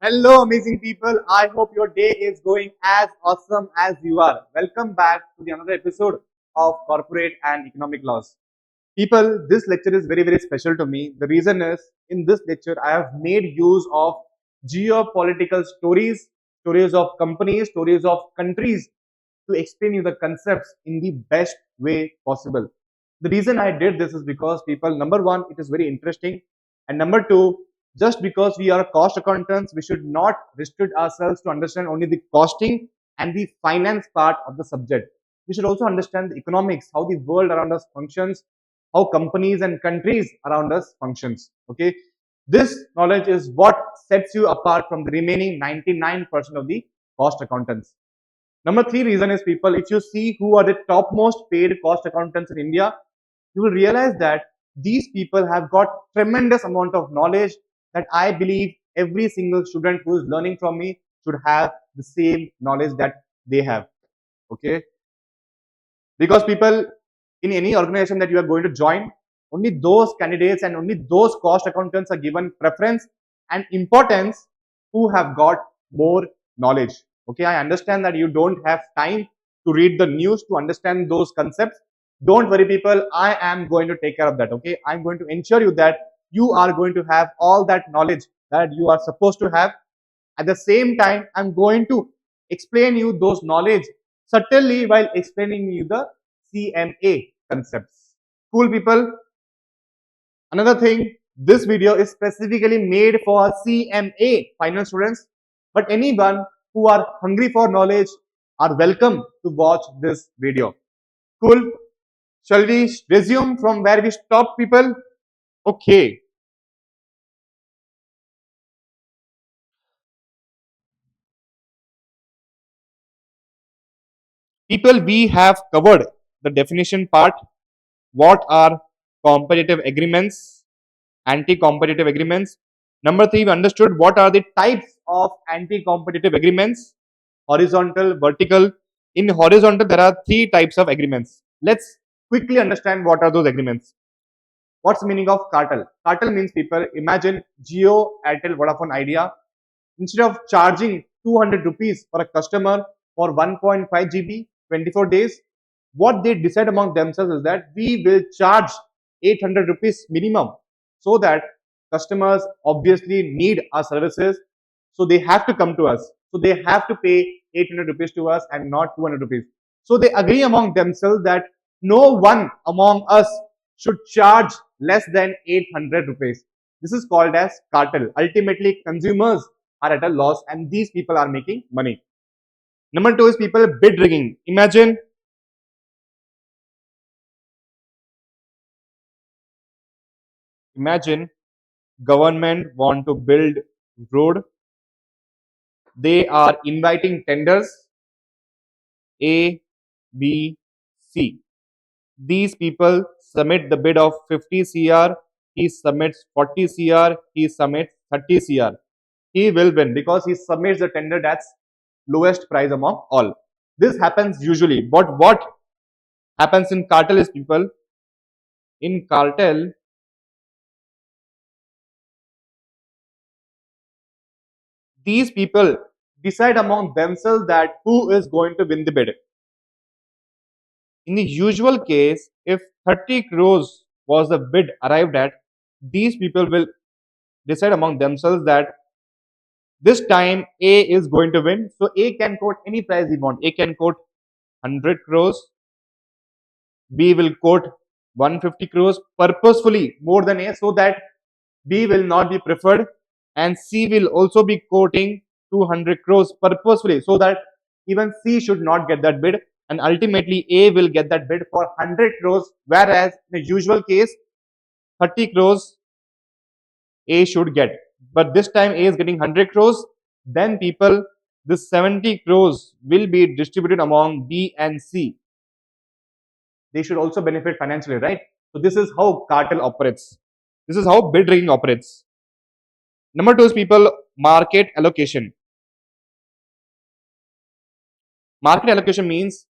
Hello, amazing people. I hope your day is going as awesome as you are. Welcome back to the another episode of Corporate and Economic Laws. People, this lecture is very, very special to me. The reason is in this lecture, I have made use of geopolitical stories, stories of companies, stories of countries to explain you the concepts in the best way possible. The reason I did this is because people, number one, it is very interesting. And number two, just because we are cost accountants, we should not restrict ourselves to understand only the costing and the finance part of the subject. We should also understand the economics, how the world around us functions, how companies and countries around us functions. Okay, this knowledge is what sets you apart from the remaining 99% of the cost accountants. Number three reason is people, if you see who are the topmost paid cost accountants in India, you will realize that these people have got tremendous amount of knowledge that I believe every single student who is learning from me should have the same knowledge that they have. Okay, because people, in any organization that you are going to join, only those candidates and only those cost accountants are given preference and importance who have got more knowledge. Okay, I understand that you don't have time to read the news to understand those concepts. Don't worry, people, I am going to take care of that. Okay, I'm going to ensure you that you are going to have all that knowledge that you are supposed to have. At the same time, I'm going to explain you those knowledge subtly while explaining you the CMA concepts. Cool, people. Another thing, this video is specifically made for CMA final students, but anyone who are hungry for knowledge are welcome to watch this video. Cool. Shall we resume from where we stopped, people? Okay. People, we have covered the definition part. What are competitive agreements, anti-competitive agreements? Number three, we understood what are the types of anti-competitive agreements, horizontal, vertical. In horizontal, there are three types of agreements. Let's quickly understand what are those agreements. What's the meaning of cartel? Cartel means, people, imagine Jio, Airtel, Vodafone, Idea. Instead of charging 200 rupees for a customer for 1.5 GB, 24 days, what they decide among themselves is that we will charge 800 rupees minimum, so that customers obviously need our services, so they have to come to us, so they have to pay 800 rupees to us and not 200 rupees. So they agree among themselves that no one among us should charge less than 800 rupees. This is called as cartel. Ultimately, consumers are at a loss and these people are making money. Number two is, people, bid rigging. Imagine government want to build road. They are inviting tenders A, B, C. These people submit the bid of 50 CR. He submits 40 CR. He submits 30 CR. He will win because he submits the tender that's lowest price among all. This happens usually. But what happens in cartel is, people, in cartel, these people decide among themselves that who is going to win the bid. In the usual case, if 30 crores was the bid arrived at, these people will decide among themselves that this time A is going to win. So A can quote any price he wants. A can quote 100 crores. B will quote 150 crores purposefully more than A, so that B will not be preferred, and C will also be quoting 200 crores purposefully, so that even C should not get that bid, and ultimately A will get that bid for 100 crores, whereas in the usual case 30 crores A should get. But this time A is getting 100 crores. Then, people, this 70 crores will be distributed among B and C. They should also benefit financially, right? So this is how cartel operates. This is how bid rigging operates. Number two is, people, market allocation. Market allocation means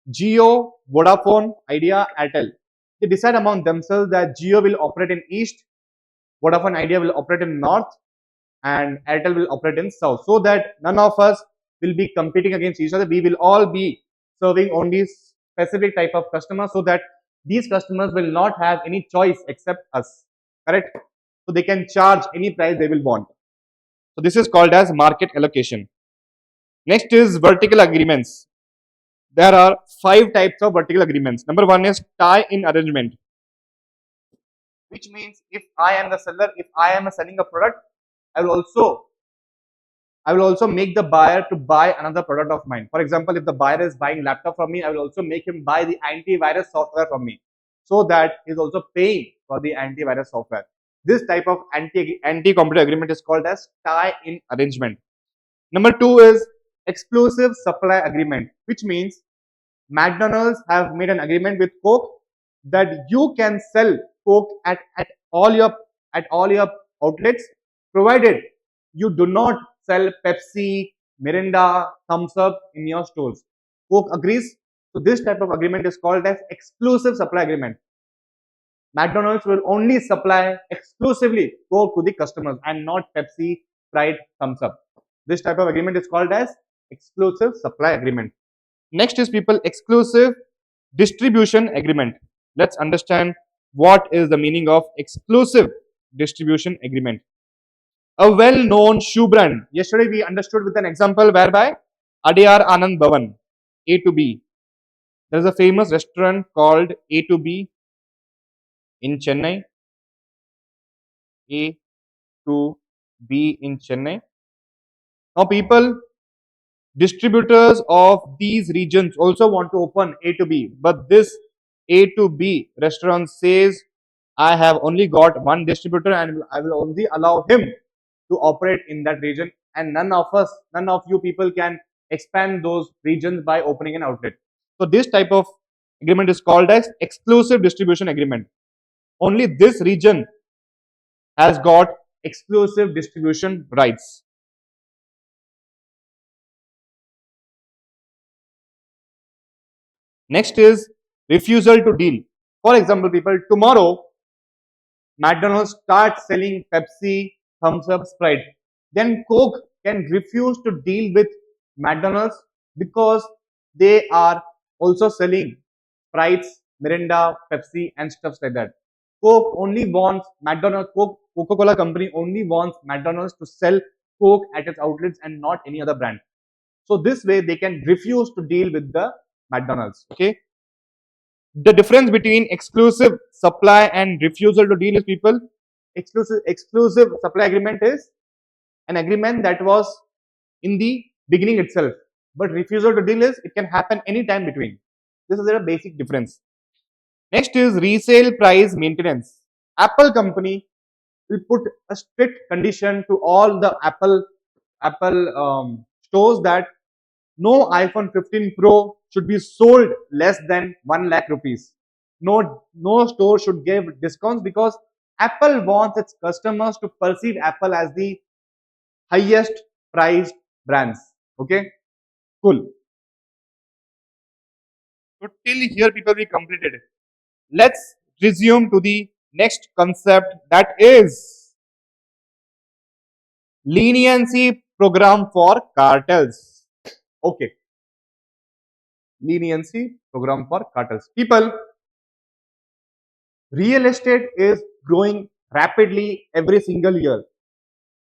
Jio, Vodafone, Idea, Airtel. They decide among themselves that Jio will operate in East, Vodafone Idea will operate in North, and Airtel will operate in south, so that none of us will be competing against each other. We will all be serving only specific type of customers, so that these customers will not have any choice except us. Correct? So they can charge any price they will want. So this is called as market allocation. Next is vertical agreements. There are 5 types of vertical agreements. Number 1 is tie-in arrangement, which means if I am the seller, if I am selling a product, I will also make the buyer to buy another product of mine. For example, if the buyer is buying laptop from me, I will also make him buy the antivirus software from me, so that he is also paying for the antivirus software. This type of anti-competitive agreement is called as tie-in arrangement. Number 2 is exclusive supply agreement, which means McDonald's have made an agreement with Coke that you can sell Coke at all your outlets, provided you do not sell Pepsi, Mirinda, Thumbs Up in your stores. Coke agrees. So this type of agreement is called as exclusive supply agreement. McDonald's will only supply exclusively Coke to the customers and not Pepsi, Sprite, Thumbs Up. This type of agreement is called as exclusive supply agreement. Next is people exclusive distribution agreement. Let's understand what is the meaning of exclusive distribution agreement. A well-known shoe brand. Yesterday we understood with an example whereby Adyar Anand Bhavan, A to B. There is a famous restaurant called A to B in Chennai. A to B in Chennai. Now people, distributors of these regions also want to open A to B, but this A to B restaurant says, I have only got one distributor and I will only allow him to operate in that region, and none of you people can expand those regions by opening an outlet. So this type of agreement is called as exclusive distribution agreement. Only this region has got exclusive distribution rights. Next is refusal to deal. For example, people, tomorrow McDonald's starts selling Pepsi, Thumbs Up, Sprite. Then Coke can refuse to deal with McDonald's because they are also selling Sprites, Mirinda, Pepsi, and stuff like that. Coke only wants McDonald's, Coca-Cola company only wants McDonald's to sell Coke at its outlets and not any other brand. So this way they can refuse to deal with the McDonald's. Okay. The difference between exclusive supply and refusal to deal is, people, exclusive supply agreement is an agreement that was in the beginning itself, but refusal to deal is it can happen anytime between. This is a basic difference. Next is resale price maintenance. Apple company will put a strict condition to all the Apple stores that no iPhone 15 Pro should be sold less than 1 lakh rupees. No store should give discounts, because Apple wants its customers to perceive Apple as the highest priced brands. Okay, cool. So till here, people, we completed it. Let's resume to the next concept, that is leniency program for cartels. Okay, leniency program for cartels. People, real estate is growing rapidly every single year,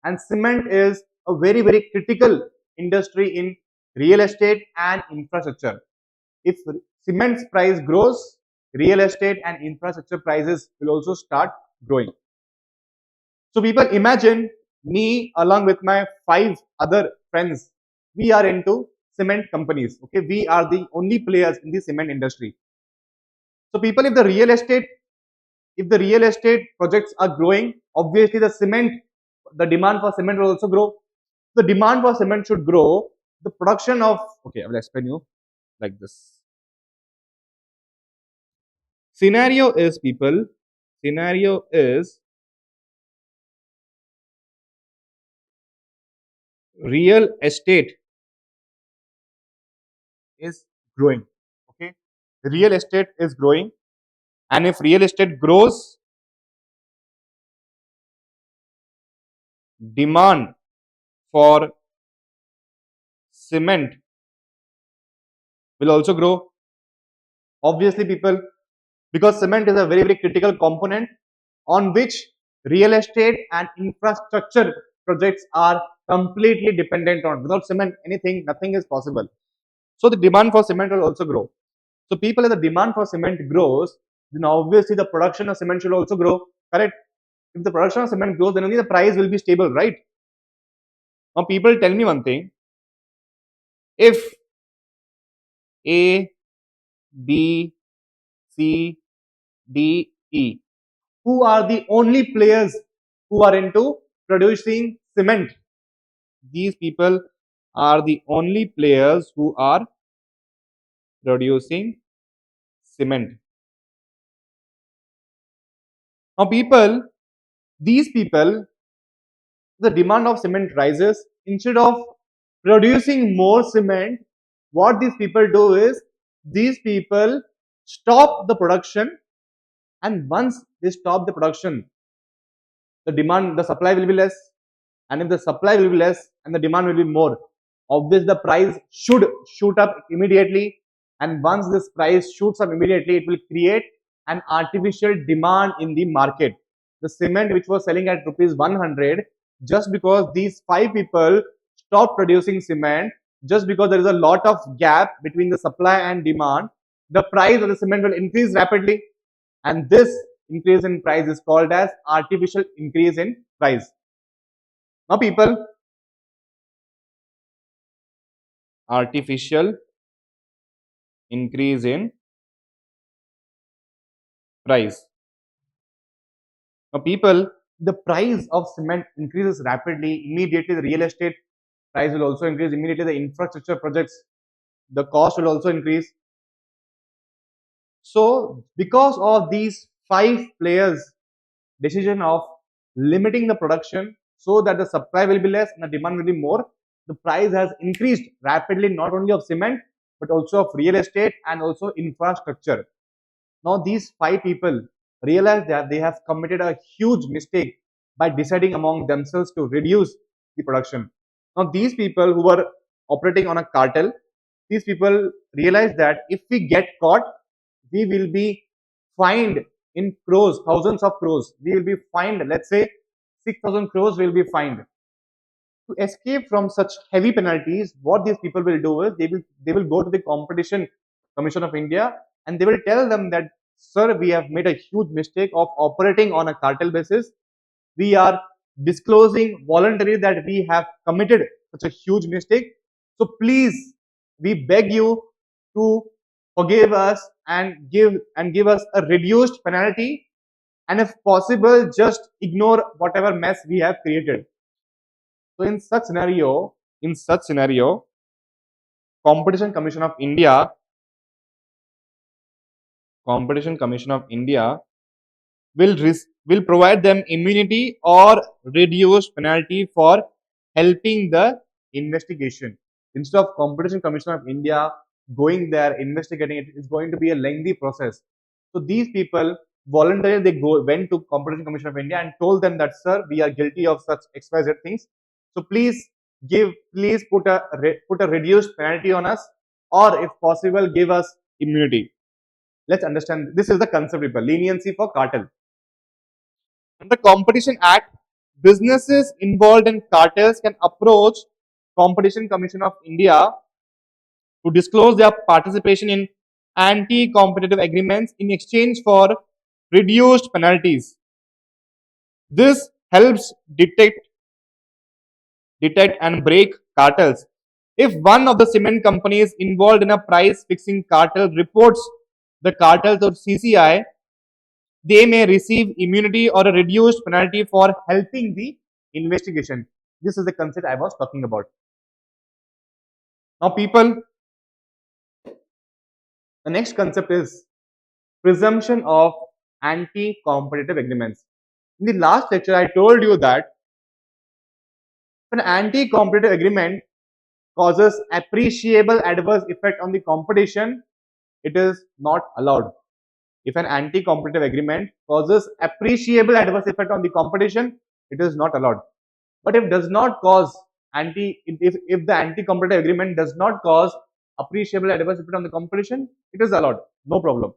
and cement is a very, very critical industry in real estate and infrastructure. If cement's price grows, real estate and infrastructure prices will also start growing. So people, imagine me along with my 5 other friends, we are into cement companies. Okay, we are the only players in the cement industry. So people, if the real estate projects are growing, obviously the demand for cement will also grow. The demand for cement should grow. The production of, okay, I will explain you like this. Scenario is, people, scenario is real estate is growing. Okay, real estate is growing, and if real estate grows, demand for cement will also grow. Obviously, people, because cement is a very, very critical component on which real estate and infrastructure projects are completely dependent on. Without cement, nothing is possible. So the demand for cement will also grow. So people, if the demand for cement grows, then obviously the production of cement should also grow. Correct? If the production of cement grows, then only the price will be stable, right? Now people, tell me one thing. If A, B, C, D, E, who are the only players who are into producing cement? These people are the only players who are producing cement. Now people, these people, the demand of cement rises. Instead of producing more cement, what these people do is, these people stop the production, and once they stop the production, the supply will be less, and if the supply will be less and the demand will be more, obviously the price should shoot up immediately, and once this price shoots up immediately, it will create an artificial demand in the market. The cement which was selling at rupees 100, just because these 5 people stopped producing cement, just because there is a lot of gap between the supply and demand, the price of the cement will increase rapidly, and this increase in price is called as artificial increase in price. Now people, artificial increase in price. Now people, the price of cement increases rapidly, immediately the real estate price will also increase, immediately the infrastructure projects, the cost will also increase. So because of these 5 players decision of limiting the production so that the supply will be less and the demand will be more, the price has increased rapidly, not only of cement but also of real estate and also infrastructure. Now these 5 people realize that they have committed a huge mistake by deciding among themselves to reduce the production. Now these people who were operating on a cartel, these people realize that if we get caught, we will be fined in crores, thousands of crores. We will be fined, let's say 6,000 crores will be fined. To escape from such heavy penalties, what these people will do is they will go to the Competition Commission of India and they will tell them that, sir, we have made a huge mistake of operating on a cartel basis. We are disclosing voluntarily that we have committed such a huge mistake. So please, we beg you to forgive us and give us a reduced penalty, and if possible, just ignore whatever mess we have created. So in such scenario, Competition Commission of India will provide them immunity or reduced penalty for helping the investigation. Instead of Competition Commission of India going there investigating it, is going to be a lengthy process. So these people voluntarily went to Competition Commission of India and told them that, sir, we are guilty of such XYZ things. So please put a reduced penalty on us, or if possible, give us immunity. Let's understand. This is the concept, people. Leniency for cartel. Under Competition Act, businesses involved in cartels can approach Competition Commission of India to disclose their participation in anti-competitive agreements in exchange for reduced penalties. This helps detect and break cartels. If one of the cement companies involved in a price fixing cartel reports the cartels or CCI, they may receive immunity or a reduced penalty for helping the investigation. This is the concept I was talking about. Now people, the next concept is presumption of anti-competitive agreements. In the last lecture, I told you that if an anti-competitive agreement causes appreciable adverse effect on the competition, it is not allowed. If an anti-competitive agreement causes appreciable adverse effect on the competition, it is not allowed. But if does not cause if the anti-competitive agreement does not cause appreciable adverse effect on the competition, it is allowed, no problem.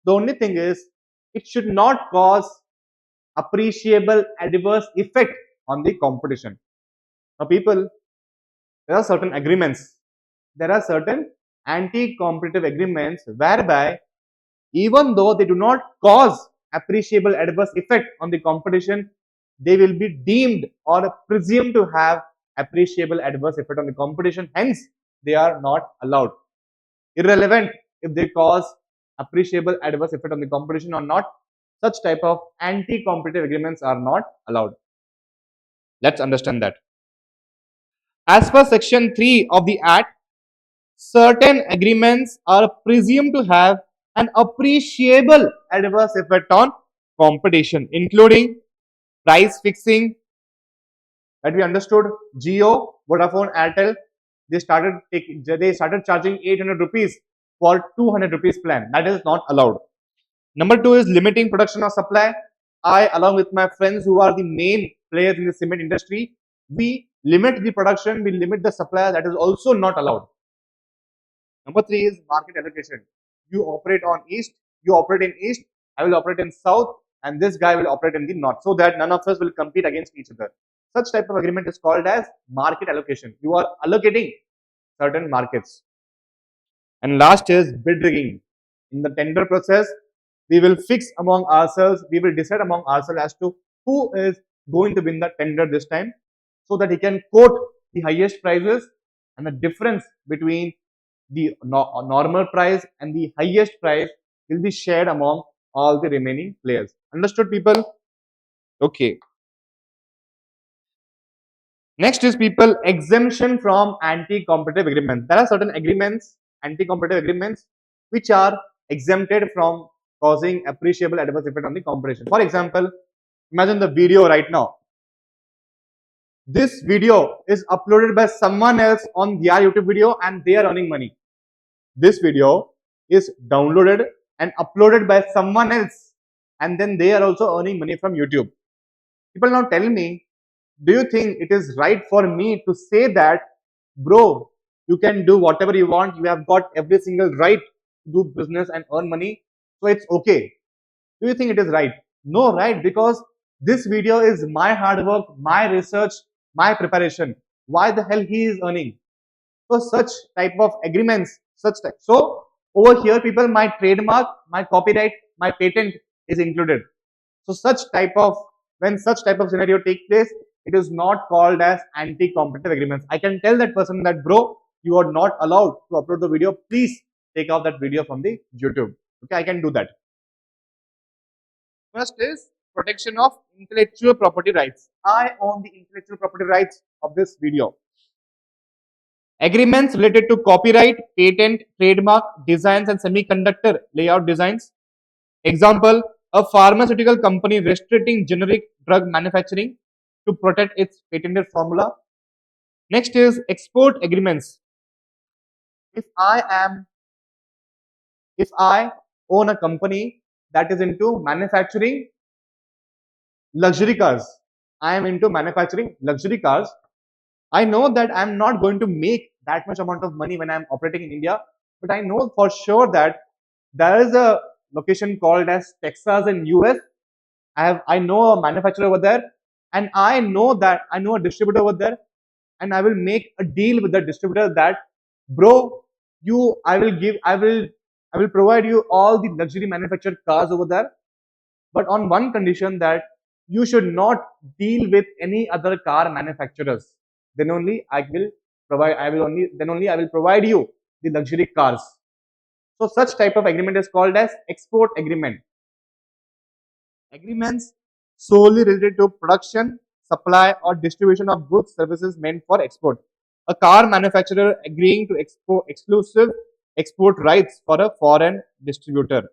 The only thing is it should not cause appreciable adverse effect on the competition. Now people, there are certain agreements, there are certain anti-competitive agreements whereby even though they do not cause appreciable adverse effect on the competition, they will be deemed or presumed to have appreciable adverse effect on the competition. Hence, they are not allowed. Irrelevant if they cause appreciable adverse effect on the competition or not, such type of anti-competitive agreements are not allowed. Let's understand that. As per Section 3 of the Act, certain agreements are presumed to have an appreciable adverse effect on competition, including price fixing that we understood. Jio, Vodafone, Airtel, they started charging 800 rupees for 200 rupees plan. That is not allowed. Number 2 is limiting production or supply. I, along with my friends who are the main players in the cement industry, we limit the production, we limit the supply. That is also not allowed. Number 3 is market allocation. You operate on east, you operate in east, I will operate in south, and this guy will operate in the north, so that none of us will compete against each other. Such type of agreement is called as market allocation. You are allocating certain markets. And last is bid rigging. In the tender process, we will fix among ourselves, we will decide among ourselves as to who is going to win the tender this time, so that he can quote the highest prices, and the difference between the normal price and the highest price will be shared among all the remaining players. Understood, people? Okay. Next is people exemption from anti-competitive agreements. There are certain agreements, anti-competitive agreements, which are exempted from causing appreciable adverse effect on the competition. For example, imagine the video right now. This video is uploaded by someone else on their YouTube video and they are earning money. This video is downloaded and uploaded by someone else and then they are also earning money from YouTube. People now tell me, do you think it is right for me to say that, bro, you can do whatever you want, you have got every single right to do business and earn money, so it's okay? Do you think it is right? No, right? Because this video is my hard work, my research, my preparation. Why the hell he is earning? So such type of agreements, such type. So over here, people, my trademark, my copyright, my patent is included. So such type of, when such type of scenario take place, it is not called as anti-competitive agreements. I can tell that person that, bro, you are not allowed to upload the video. Please take out that video from the YouTube. Okay, I can do that. First is protection of intellectual property rights. I own the intellectual property rights of this video. Agreements related to copyright, patent, trademark, designs and semiconductor layout designs. Example, a pharmaceutical company restricting generic drug manufacturing to protect its patented formula. Next is export agreements. If I own a company that is into manufacturing luxury cars, I am into manufacturing luxury cars, I know that I am not going to make that much amount of money when I am operating in India, but I know for sure that there is a location called as Texas in US. I know a manufacturer over there, and I know a distributor over there, and I will make a deal with the distributor that, bro, I will provide you all the luxury manufactured cars over there, but on one condition, that you should not deal with any other car manufacturers. Then only I will provide you the luxury cars. So such type of agreement is called as export agreement. Agreements solely related to production, supply or distribution of goods, services meant for export. A car manufacturer agreeing to exclusive export rights for a foreign distributor.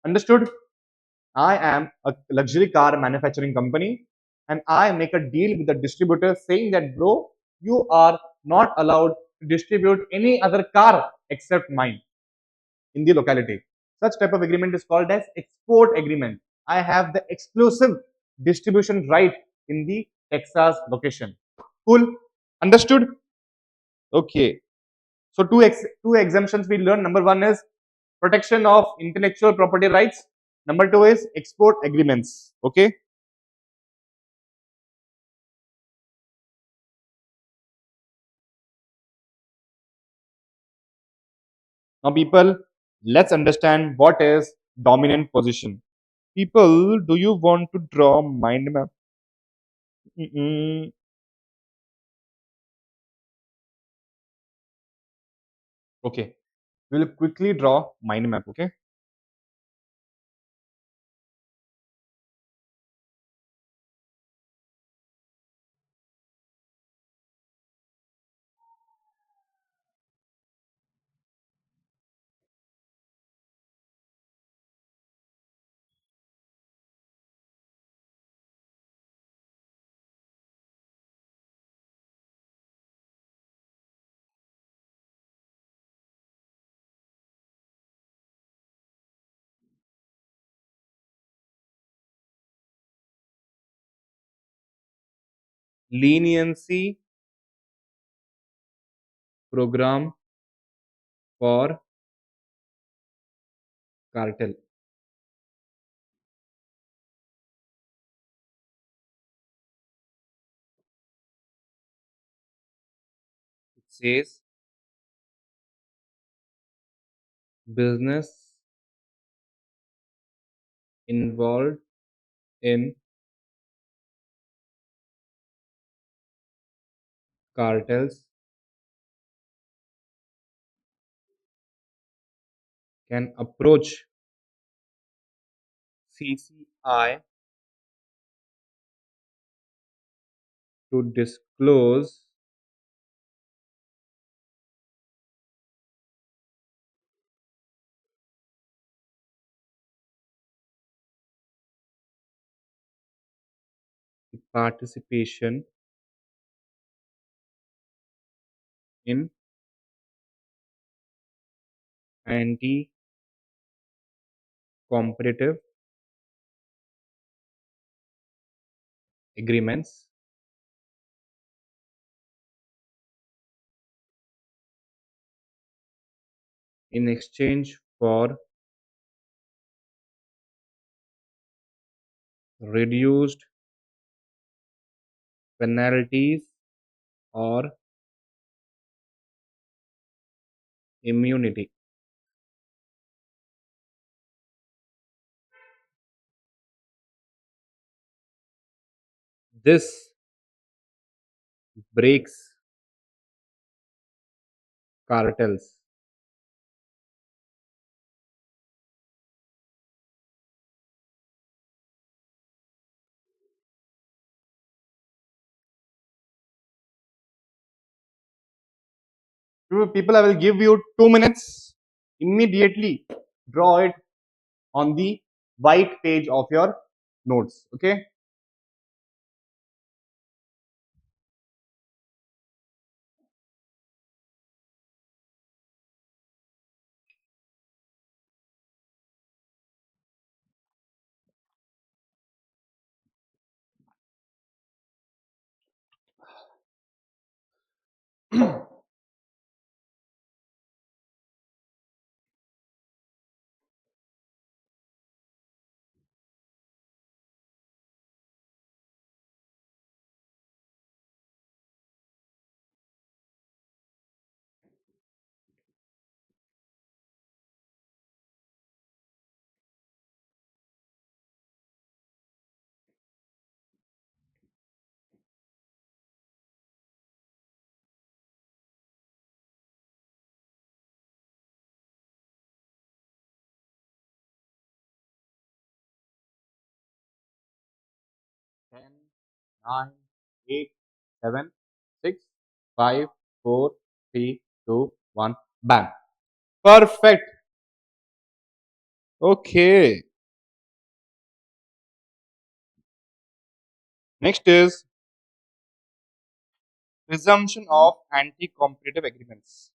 Understood? I am a luxury car manufacturing company and I make a deal with the distributor saying that, bro, you are not allowed to distribute any other car except mine in the locality. Such type of agreement is called as export agreement. I have the exclusive distribution right in the Texas location. Cool. Understood? Okay. So two exemptions we learned. Number one is protection of intellectual property rights. Number two is export agreements. Okay. Now, people, let's understand what is dominant position. People, do you want to draw mind map? Mm-mm. Okay, we'll quickly draw mind map. Okay, leniency program for cartel. It says business involved in cartels can approach CCI to disclose the participation in anti-competitive agreements in exchange for reduced penalties or immunity. This breaks cartels. People, I will give you 2 minutes. Immediately draw it on the white page of your notes. Okay. Ten, 9, 8, 7, 6, 5, 4, 3, 2, 1. Bam. Perfect. Okay. Next is presumption of anti-competitive agreements.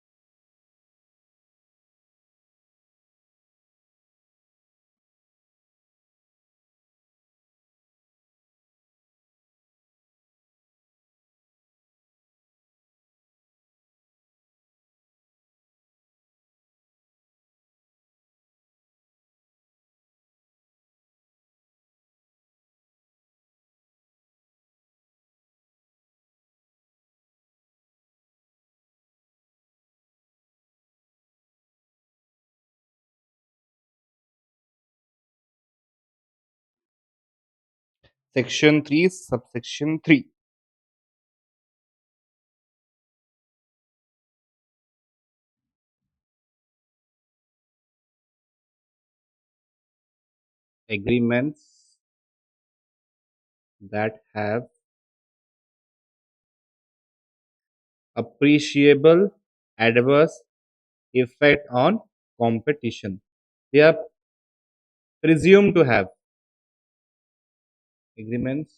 Section 3, subsection 3. Agreements that have appreciable adverse effect on competition. They are presumed to have agreements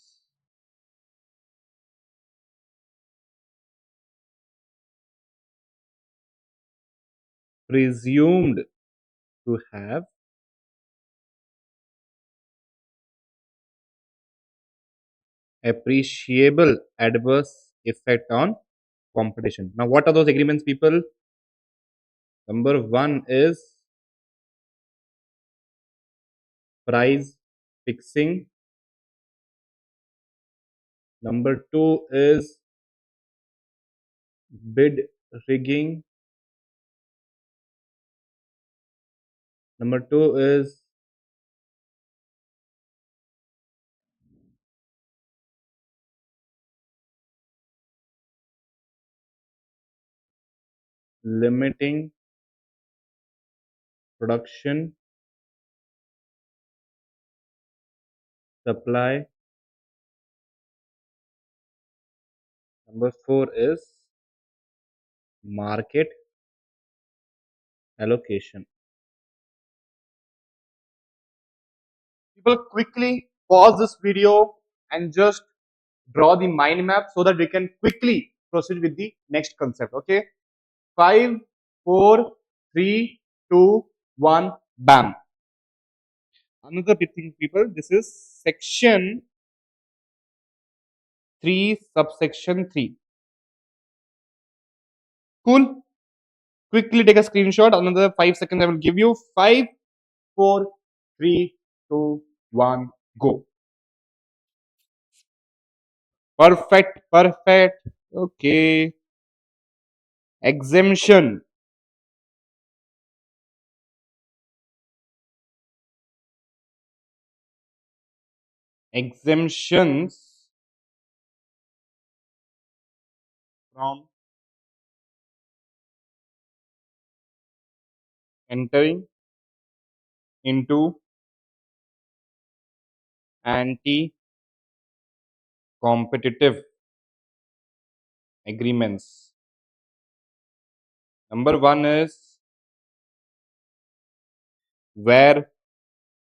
presumed to have appreciable adverse effect on competition. Now, what are those agreements, people? Number one is price fixing. Number two is bid rigging. Number two is limiting production, supply. Number four is market allocation. People, quickly pause this video and just draw the mind map so that we can quickly proceed with the next concept. Okay, 5, 4, 3, 2, 1, bam. Another big thing, people, this is section 3, subsection 3. Cool. Quickly take a screenshot. Another 5 seconds I will give you. 5, 4, 3, 2, 1, go. Perfect, perfect. Okay. Exemption. Exemptions from entering into anti-competitive agreements. Number one is where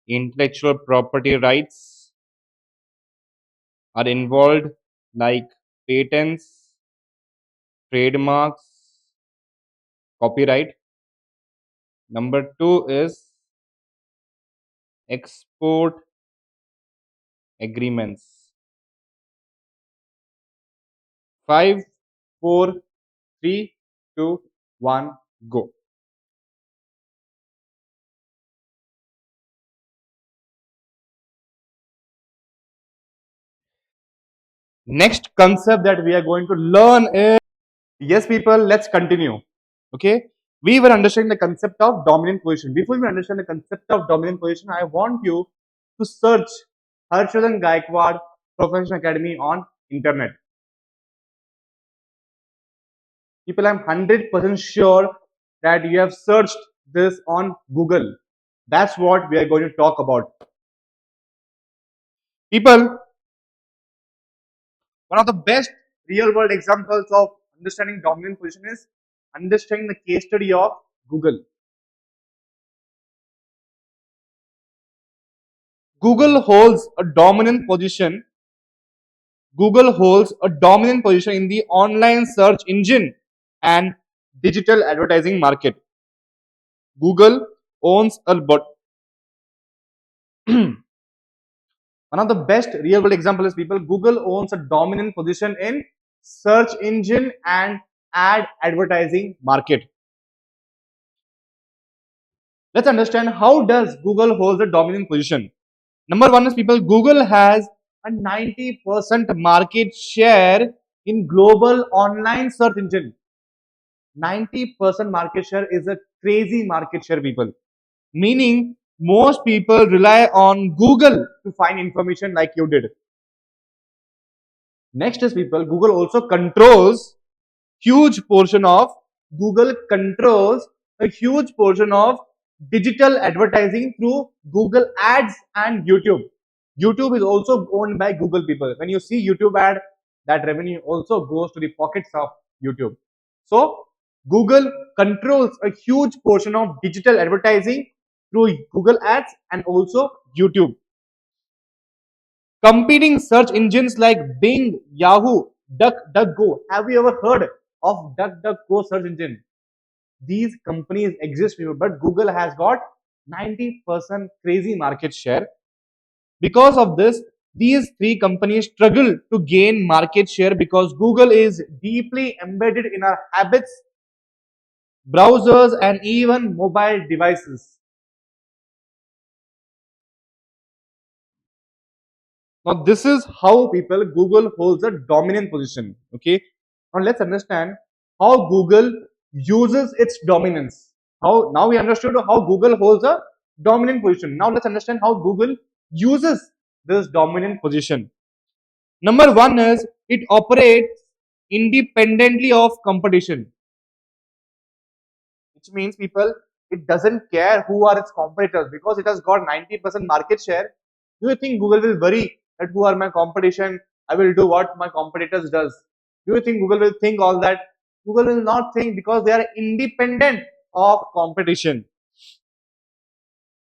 intellectual property rights are involved, like patents, trademarks, copyright. Number two is export agreements. 5, 4, 3, 2, 1, go. Next concept that we are going to learn is, yes, people, let's continue. Okay, we were understanding the concept of dominant position. Before we understand the concept of dominant position, I want you to search Harshvardhan Gaikwad Professional Academy on internet. People, I'm 100% sure that you have searched this on Google. That's what we are going to talk about. People, one of the best real world examples of understanding dominant position is understanding the case study of Google. Google holds a dominant position. Google holds a dominant position in the online search engine and digital advertising market. Google owns a one of the best real world example is, people, Google owns a dominant position in search engine and ad advertising market. Let's understand how does Google hold a dominant position. Number one is, people, Google has a 90% market share in global online search engine. 90% market share is a crazy market share, people. Meaning most people rely on Google to find information like you did. Next is people, Google also controls huge portion of Google controls a huge portion of digital advertising through Google Ads and YouTube. YouTube is also owned by Google people. When you see YouTube ad, that revenue also goes to the pockets of YouTube. So Google controls a huge portion of digital advertising through Google Ads and also YouTube. Competing search engines like Bing, Yahoo, DuckDuckGo. Have you ever heard of DuckDuckGo search engine? These companies exist, but Google has got 90% crazy market share. Because of this, these three companies struggle to gain market share because Google is deeply embedded in our habits, browsers, and even mobile devices. Now, this is how people Google holds a dominant position. Okay. Now, let's understand how Google uses its dominance. How now we understood how Google holds a dominant position. Now, let's understand how Google uses this dominant position. Number one is it operates independently of competition, which means people it doesn't care who are its competitors because it has got 90% market share. Do you think Google will worry that who are my competition? I will do what my competitors does. Do you think Google will think all that? Google will not think because they are independent of competition.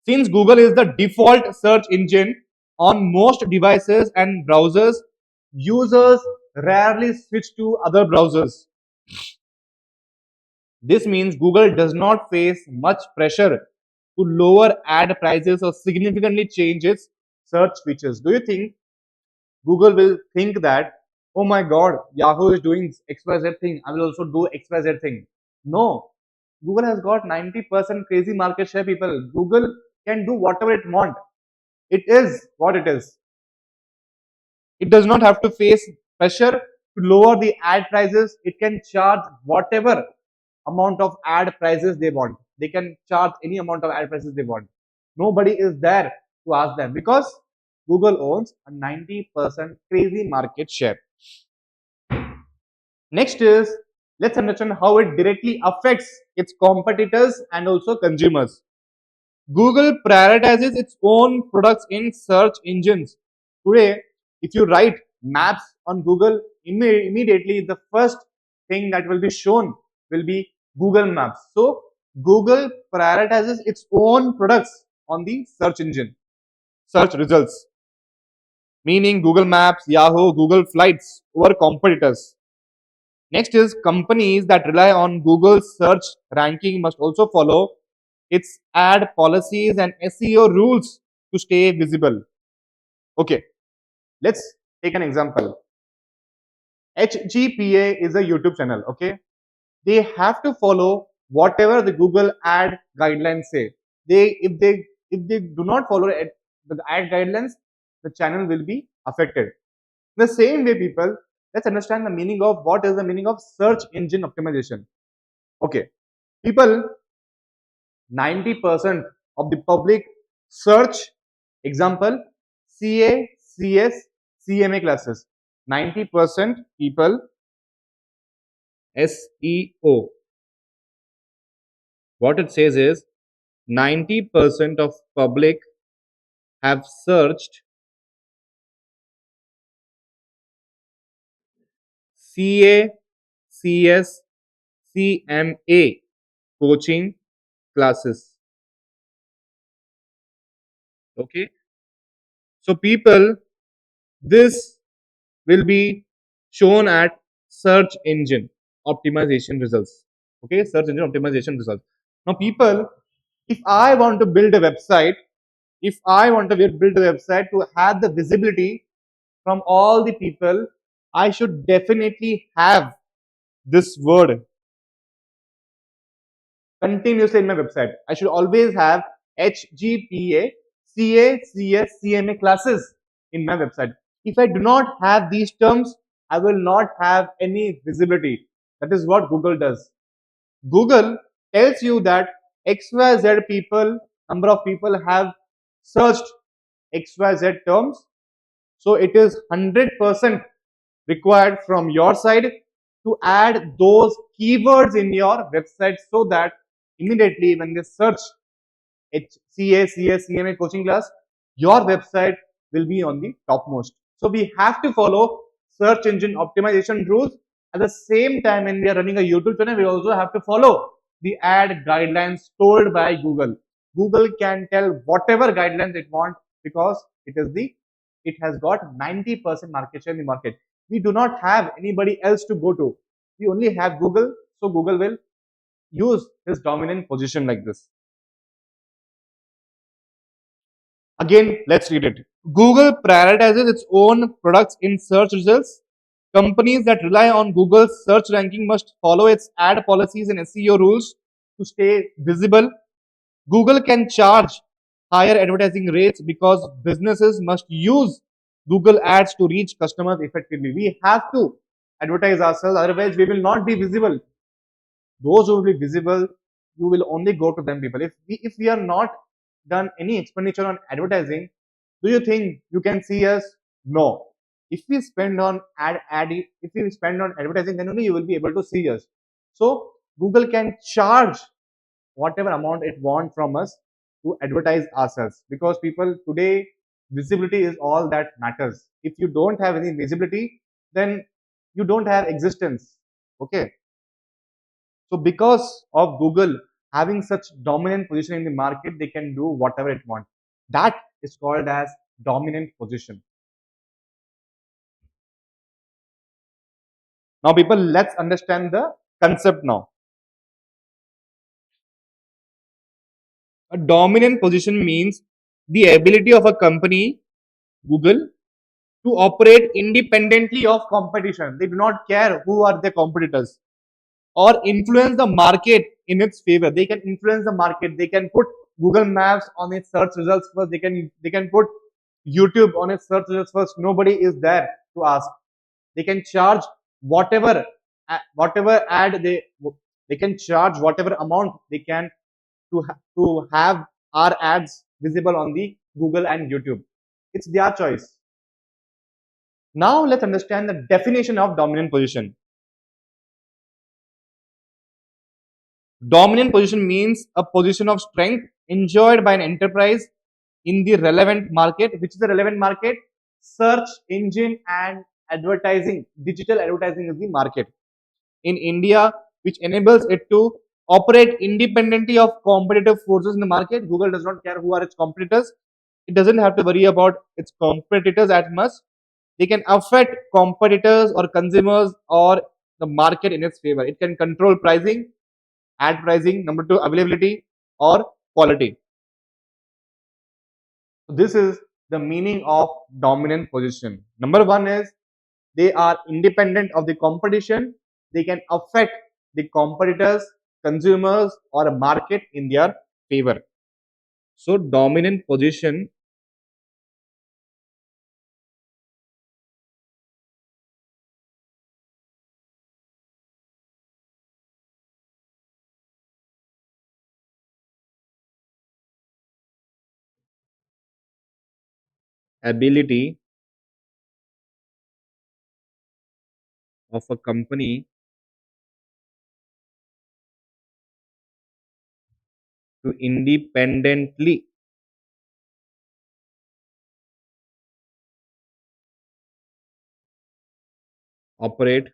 Since Google is the default search engine on most devices and browsers, users rarely switch to other browsers. This means Google does not face much pressure to lower ad prices or significantly change its search features. Do you think Google will think that, oh my god, Yahoo is doing XYZ thing, I will also do XYZ thing? No. Google has got 90% crazy market share, people. Google can do whatever it wants. It is what it is. It does not have to face pressure to lower the ad prices. It can charge whatever amount of ad prices they want. They can charge any amount of ad prices they want. Nobody is there to ask them because Google owns a 90% crazy market share. Next is let's understand how it directly affects its competitors and also consumers. Google prioritizes its own products in search engines. Today, if you write maps on Google, immediately the first thing that will be shown will be Google Maps. So, Google prioritizes its own products on the search engine, search results, meaning Google Maps, Yahoo, Google Flights over competitors. Next is companies that rely on Google's search ranking must also follow its ad policies and SEO rules to stay visible. Okay, let's take an example. Hgpa is a YouTube channel. Okay, they have to follow whatever the Google ad guidelines say. If they do not follow the ad guidelines, the channel will be affected. In the same way, people, let's understand the meaning of what is the meaning of search engine optimization. Okay, people, 90% of the public search, example, CA, CS, CMA classes. 90% people SEO. What it says is 90% of public have searched CA, CS, CMA coaching classes. Okay. So people, this will be shown at search engine optimization results. Okay, search engine optimization results. Now people, if I want to build a website, if I want to build a website to have the visibility from all the people, I should definitely have this word continuously in my website. I should always have Hgpa, CA, CS, CMA classes in my website. If I do not have these terms, I will not have any visibility. That is what Google does. Google tells you that XYZ people, number of people have searched XYZ terms. So it is 100% required from your side to add those keywords in your website so that immediately when they search HCA, CS, CMA coaching class, your website will be on the topmost. So we have to follow search engine optimization rules. At the same time, when we are running a YouTube channel, we also have to follow the ad guidelines told by Google. Google can tell whatever guidelines it wants because it has got 90% market share in the market. We do not have anybody else to go to. We only have Google, so Google will use his dominant position like this. Again, let's read it. Google prioritizes its own products in search results. Companies that rely on Google's search ranking must follow its ad policies and SEO rules to stay visible. Google can charge higher advertising rates because businesses must use Google ads to reach customers effectively. We have to advertise ourselves, otherwise, we will not be visible. Those who will be visible, you will only go to them people. If we are not done any expenditure on advertising, do you think you can see us? No. If we spend on if we spend on advertising, then only you will be able to see us. So Google can charge whatever amount it wants from us to advertise ourselves, because people today, visibility is all that matters. If you don't have any visibility, then you don't have existence. Okay. So because of Google having such dominant position in the market, they can do whatever it wants. That is called as dominant position. Now, people, let's understand the concept now. A dominant position means the ability of a company, Google, to operate independently of competition. They do not care who are their competitors, or influence the market in its favor. They can influence the market. They can put Google Maps on its search results first. They can put YouTube on its search results first. Nobody is there to ask. They can charge whatever whatever ad they can charge whatever amount they can to have our ads visible on the Google and YouTube. It's their choice. Now let's understand the definition of dominant position. Dominant position means a position of strength enjoyed by an enterprise in the relevant market. Which is the relevant market? Search engine and advertising. Digital advertising is the market in India, which enables it to operate independently of competitive forces in the market. Google does not care who are its competitors. It doesn't have to worry about its competitors as much. They can affect competitors or consumers or the market in its favor. It can control pricing, ad pricing, number two, availability or quality. So this is the meaning of dominant position. Number one is they are independent of the competition. They can affect the competitors, consumers or a market in their favor. So dominant position ability of a company to independently operate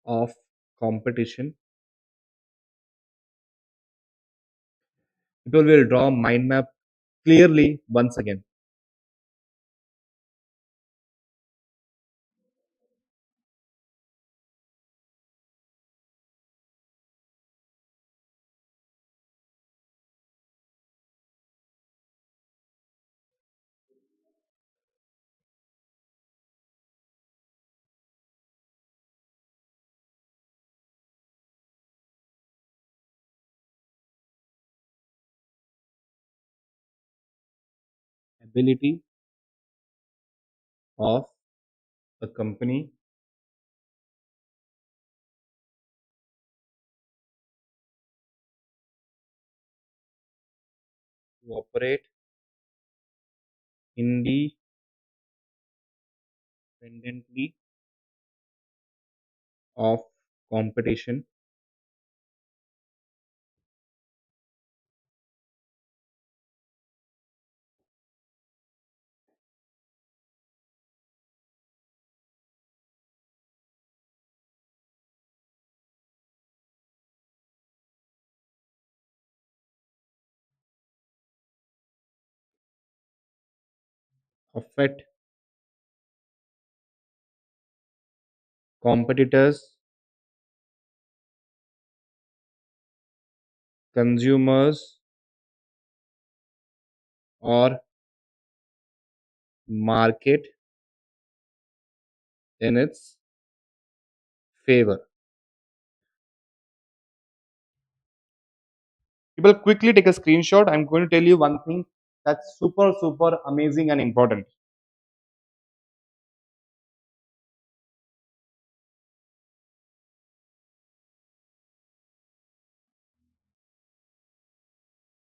of competition. People will draw mind map clearly once again. Ability of a company to operate independently of competition affect competitors, consumers, or market in its favor. People quickly take a screenshot. I'm going to tell you one thing that's super amazing and important.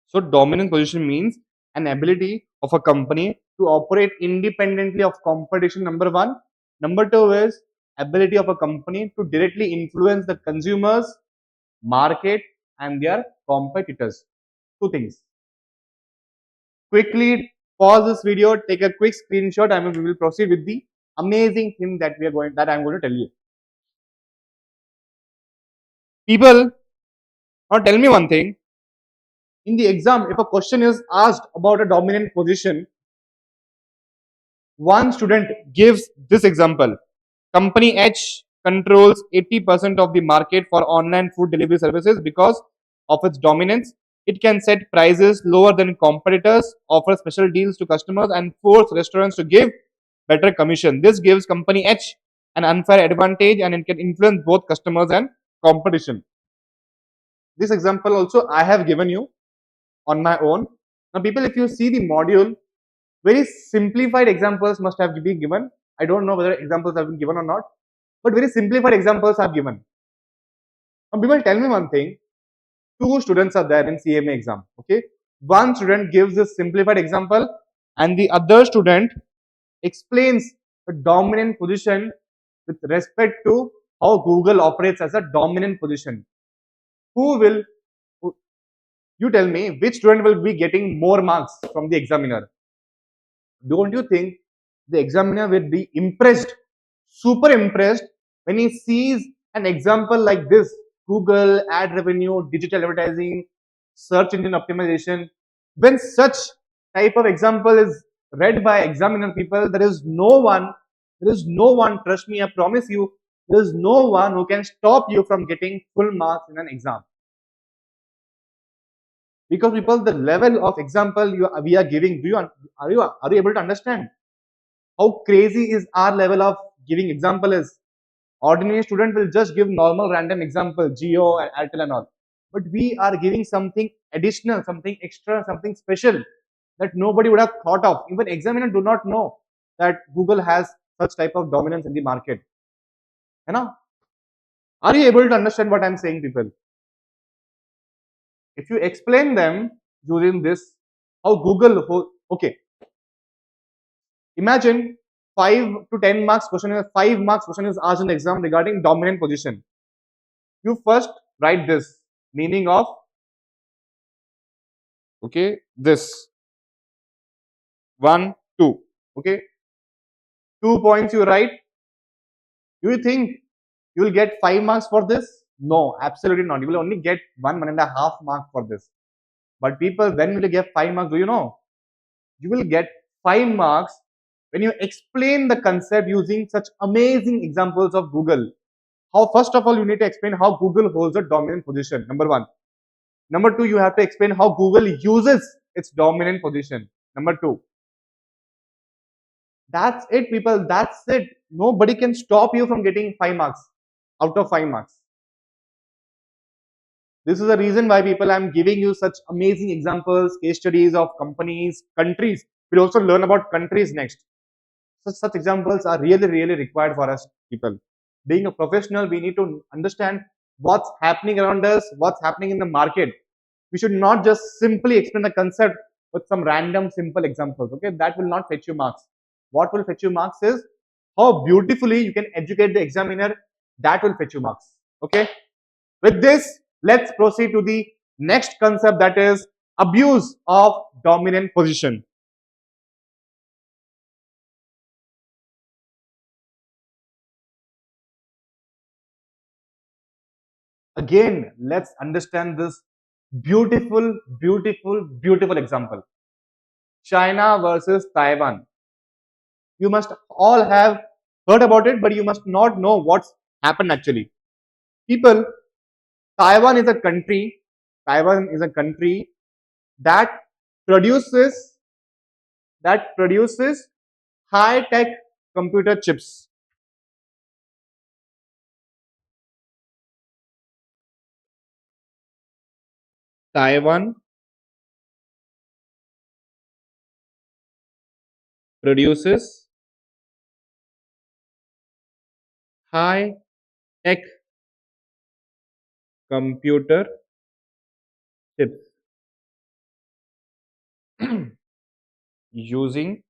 So dominant position means an ability of a company to operate independently of competition, number one. Number two is ability of a company to directly influence the consumers, market, and their competitors. Two things. Quickly pause this video, take a quick screenshot, and we will proceed with the amazing thing that I'm going to tell you. People, now tell me one thing. In the exam, if a question is asked about a dominant position, one student gives this example. Company H controls 80% of the market for online food delivery services because of its dominance. It can set prices lower than competitors, offer special deals to customers, and force restaurants to give better commission. This gives Company H an unfair advantage and it can influence both customers and competition. This example also I have given you on my own. Now, people, if you see the module, very simplified examples must have been given. I don't know whether examples have been given or not, but very simplified examples are given. Now, people, tell me one thing. Two students are there in CMA exam. Okay, one student gives this simplified example, and the other student explains the dominant position with respect to how Google operates as a dominant position. Who will you tell me which student will be getting more marks from the examiner? Don't you think the examiner will be impressed, super impressed, when he sees an example like this? Google, ad revenue, digital advertising, search engine optimization. When such type of example is read by examiner, people, there is no one, trust me, I promise you, there is no one who can stop you from getting full marks in an exam. Because people, the level of example we are giving, are you able to understand how crazy is our level of giving example is? Ordinary student will just give normal random example, Geo and Airtel and all. But we are giving something additional, something extra, something special that nobody would have thought of. Even examiner do not know that Google has such type of dominance in the market. You know? Are you able to understand what I'm saying, people? If you explain them using this, how Google, okay, imagine 5 to 10 marks question, 5 marks question is asked in the exam regarding dominant position. You first write this meaning of, okay, this 1, 2, okay, 2 points you write. Do you think you will get 5 marks for this? No, absolutely not. You will only get 1.5 mark for this. But people, when will you get 5 marks? Do you know? You will get 5 marks when you explain the concept using such amazing examples of Google. How, first of all, you need to explain how Google holds a dominant position. Number one. Number two, you have to explain how Google uses its dominant position. Number two. That's it, people. That's it. Nobody can stop you from getting 5 marks out of 5 marks. This is the reason why, people, I'm giving you such amazing examples, case studies of companies, countries. We'll also learn about countries next. Such examples are really required for us, people. Being a professional, we need to understand what's happening around us, what's happening in the market. We should not just simply explain the concept with some random simple examples. Okay, that will not fetch you marks. What will fetch you marks is how beautifully you can educate the examiner. That will fetch you marks. Okay. With this, let's proceed to the next concept, that is abuse of dominant position. Again, let's understand this beautiful example. China versus Taiwan. You must all have heard about it, but you must not know what's happened actually. People, Taiwan is a country. Taiwan is a country that produces high-tech computer chips. Taiwan produces high-tech computer chips using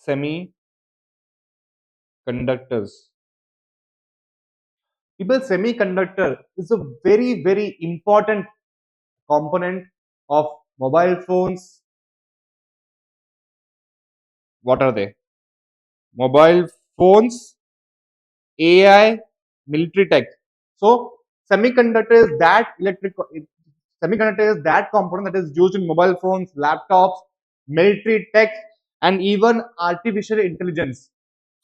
semiconductors. People, semiconductor is a very important component of mobile phones. What are they? Mobile phones, AI, military tech. So semiconductor is that semiconductor is that component that is used in mobile phones, laptops, military tech, and even artificial intelligence.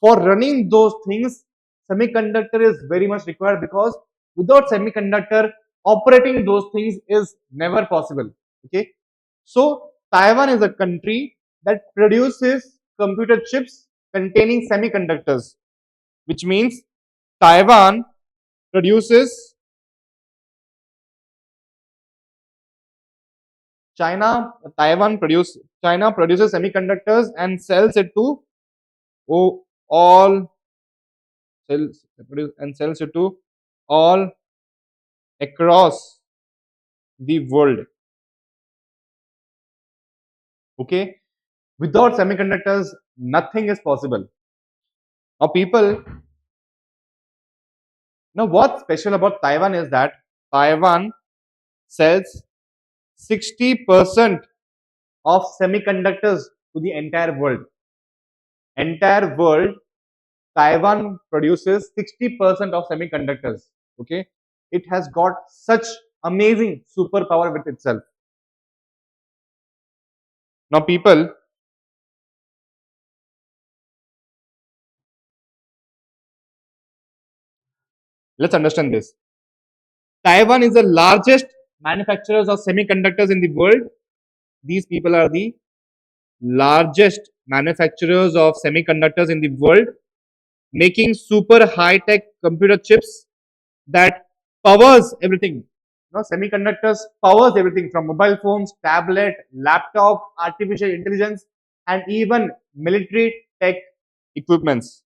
For running those things, semiconductor is very much required, because without semiconductor, operating those things is never possible. Okay, so Taiwan is a country that produces computer chips containing semiconductors, which means Taiwan produces China produces semiconductors and sells it to all sells it to all across the world. Okay, without semiconductors, nothing is possible. Now, people, now what's special about Taiwan is that Taiwan sells 60% of semiconductors to the entire world. Entire world, Taiwan produces 60% of semiconductors. Okay, it has got such amazing superpower with itself. Now, people, let's understand this. Taiwan is the largest manufacturers of semiconductors in the world. These people are the largest manufacturers of semiconductors in the world, making super high-tech computer chips that powers everything. You know, semiconductors powers everything from mobile phones, tablet, laptop, artificial intelligence, and even military tech equipments.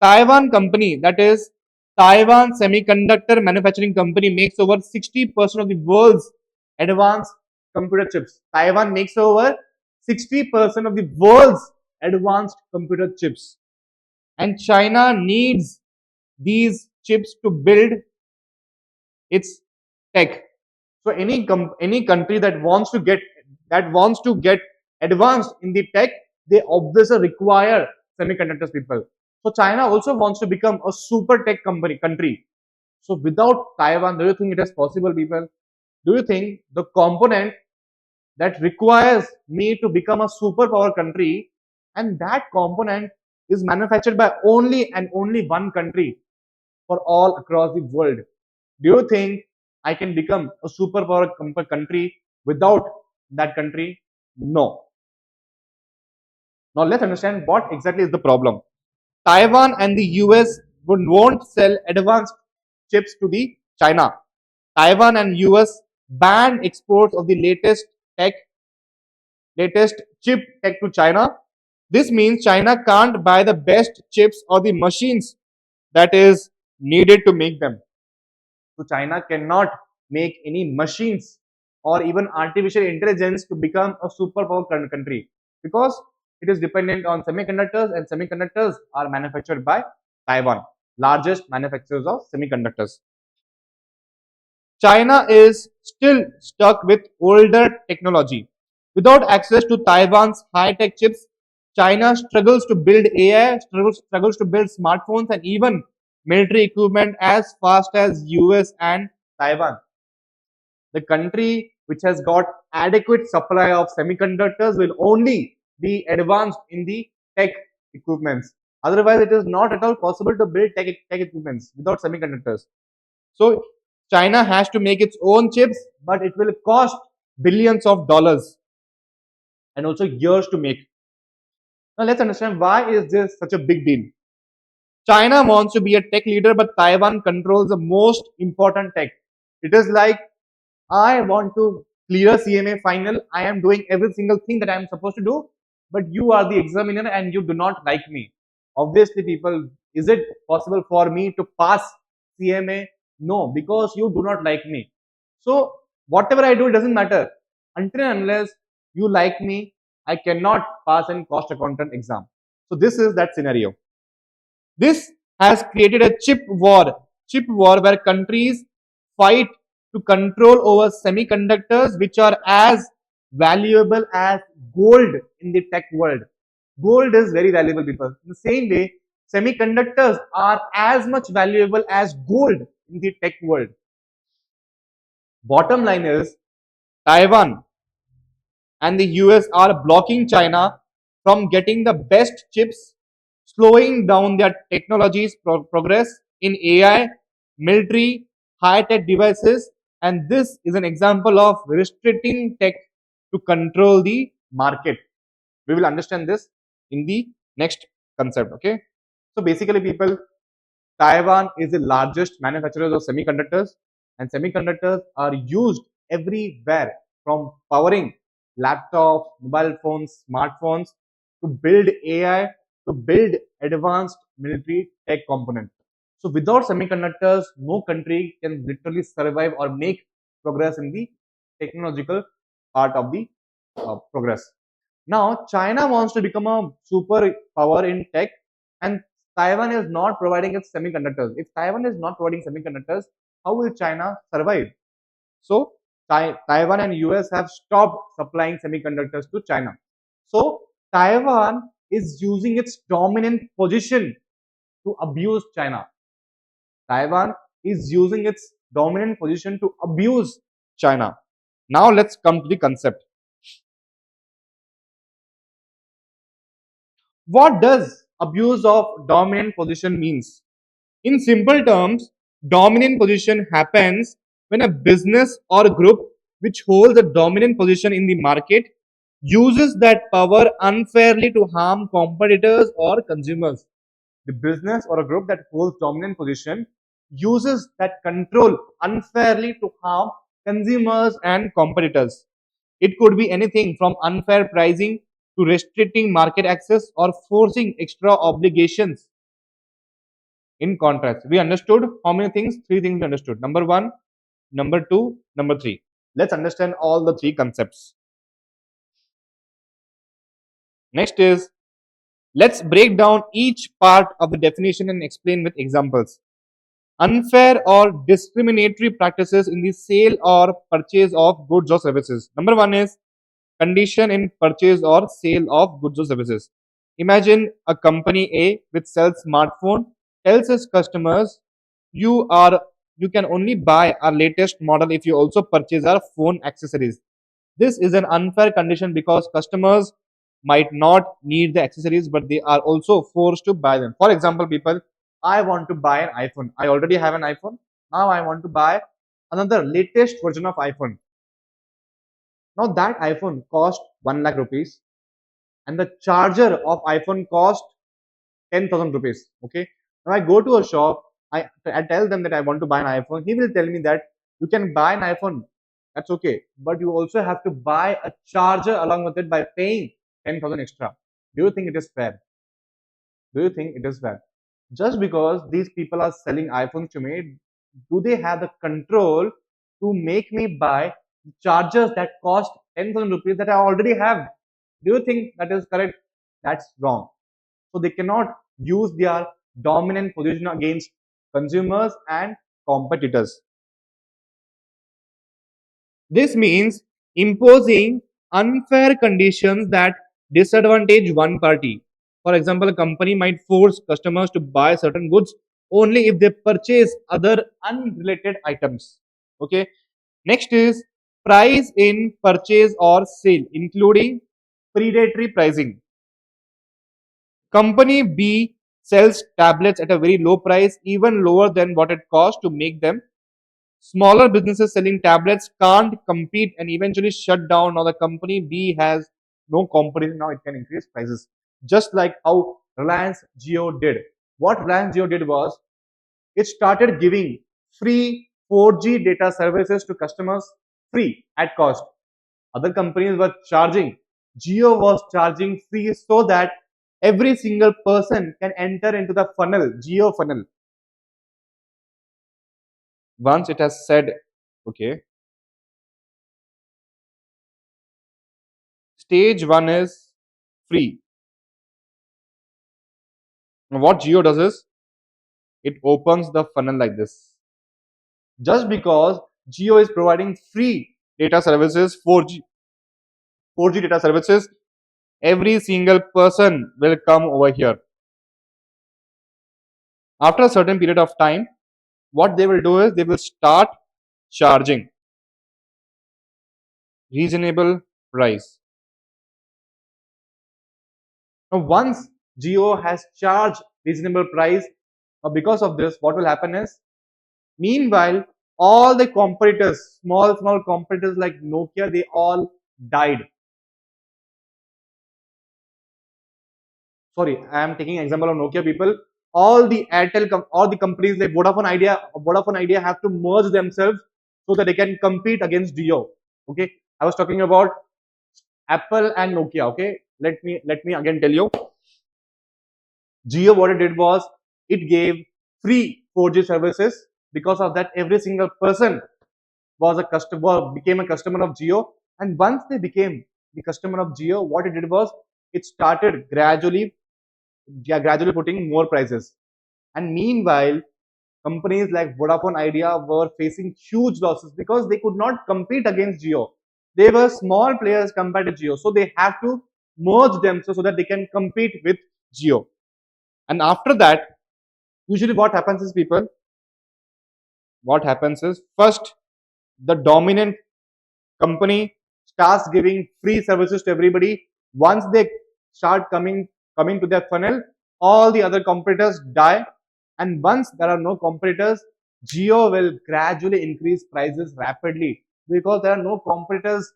Taiwan company, that is Taiwan Semiconductor Manufacturing Company, makes over 60% of the world's advanced computer chips. Taiwan makes over 60% of the world's advanced computer chips. And China needs these chips to build its tech. So any country that wants to get advanced in the tech, they obviously require semiconductors, people. So China also wants to become a super tech country. So without Taiwan, do you think it is possible, people? Do you think the component that requires me to become a superpower country, and that component is manufactured by only and only one country for all across the world? Do you think I can become a superpower country without that country? No. Now let's understand what exactly is the problem. Taiwan and the US won't sell advanced chips to the China. Taiwan and US ban exports of the latest chip tech to China. This means China can't buy the best chips or the machines that is needed to make them. So China cannot make any machines or even artificial intelligence to become a superpower country, because it is dependent on semiconductors, and semiconductors are manufactured by Taiwan, largest manufacturers of semiconductors. China is still stuck with older technology. Without access to Taiwan's high-tech chips, China struggles to build AI, struggles to build smartphones and even military equipment as fast as US and Taiwan. The country which has got adequate supply of semiconductors will only be advanced in the tech equipments. Otherwise, it is not at all possible to build tech equipments without semiconductors. So China has to make its own chips, but it will cost billions of dollars and also years to make. Now let's understand, why is this such a big deal? China wants to be a tech leader, but Taiwan controls the most important tech. It is like, I want to clear CMA final. I am doing every single thing that I am supposed to do, but you are the examiner and you do not like me. Obviously, people, is it possible for me to pass CMA? No, because you do not like me. So, whatever I do, it doesn't matter. Until and unless you like me, I cannot pass any cost accountant exam. So, this is that scenario. This has created a chip war where countries fight to control over semiconductors, which are as valuable as gold in the tech world. Gold is very valuable, people. In the same way, semiconductors are as much valuable as gold in the tech world. Bottom line is, Taiwan and the US are blocking China from getting the best chips, slowing down their technology's progress in AI, military, high-tech devices, and this is an example of restricting tech to control the market. We will understand this in the next concept, okay? So basically, people, Taiwan is the largest manufacturer of semiconductors, and semiconductors are used everywhere, from powering laptops, mobile phones, smartphones, to build AI, to build advanced military tech components. So without semiconductors, no country can literally survive or make progress in the technological part of the progress. Now, China wants to become a superpower in tech, and Taiwan is not providing its semiconductors. If Taiwan is not providing semiconductors, how will China survive? So, Taiwan and US have stopped supplying semiconductors to China. So, Taiwan is using its dominant position to abuse China. Taiwan is using its dominant position to abuse China. Now, let's come to the concept. What does abuse of dominant position means? In simple terms, dominant position happens when a business or group which holds a dominant position in the market uses that power unfairly to harm competitors or consumers. The business or a group that holds dominant position uses that control unfairly to harm consumers and competitors. It could be anything from unfair pricing to restricting market access or forcing extra obligations in contracts. We understood how many things? Three things we understood. Number one, number two, number three. Let's understand all the three concepts. Next is, let's break down each part of the definition and explain with examples. Unfair or discriminatory practices in the sale or purchase of goods or services. Number one is condition in purchase or sale of goods or services. Imagine a company A which sells smartphone tells its customers, you can only buy our latest model if you also purchase our phone accessories. This is an unfair condition because customers might not need the accessories, but they are also forced to buy them. For example, people, I want to buy an iPhone. I already have an iPhone. Now I want to buy another latest version of iPhone. Now that iPhone cost 1 lakh rupees and the charger of iPhone cost 10,000 rupees. Okay. Now I go to a shop, I tell them that I want to buy an iPhone. He will tell me that you can buy an iPhone. That's okay. But you also have to buy a charger along with it by paying 10,000 extra. Do you think it is fair? Do you think it is fair? Just because these people are selling iPhones to me, do they have the control to make me buy charges that cost 10,000 rupees that I already have. Do you think that is correct? That's wrong. So they cannot use their dominant position against consumers and competitors. This means imposing unfair conditions that disadvantage one party. For example, a company might force customers to buy certain goods only if they purchase other unrelated items. Okay. Next is price in purchase or sale, including predatory pricing. Company B sells tablets at a very low price, even lower than what it costs to make them. Smaller businesses selling tablets can't compete and eventually shut down. Now the company B has no competition. Now it can increase prices. Just like how Reliance Jio did. What Reliance Jio did was it started giving free 4G data services to customers free at cost. Other companies were charging. Jio was charging free so that every single person can enter into the funnel, Jio funnel. Once it has said, okay, stage 1 is free. Now what Jio does is it opens the funnel like this. Just because Jio is providing free data services, 4G data services, every single person will come over here. After a certain period of time, what they will do is they will start charging reasonable price. Now, once Jio has charged reasonable price, because of this, what will happen is, meanwhile, all the competitors, small competitors like Nokia, they all died. Sorry, I am taking example of Nokia people. All the all the companies like Vodafone Idea have to merge themselves so that they can compete against Jio. Okay, I was talking about Apple and Nokia. Okay, let me again tell you. Jio what it did was it gave free 4G services. Because of that, every single person was a customer, became a customer of Jio. And once they became the customer of Jio, what it did was it started gradually putting more prices. And meanwhile, companies like Vodafone Idea were facing huge losses because they could not compete against Jio. They were small players compared to Jio, so they have to merge themselves so that they can compete with Jio. And after that, usually what happens is first the dominant company starts giving free services to everybody. Once they start coming to their funnel, all the other competitors die. And once there are no competitors, Jio will gradually increase prices rapidly because there are no competitors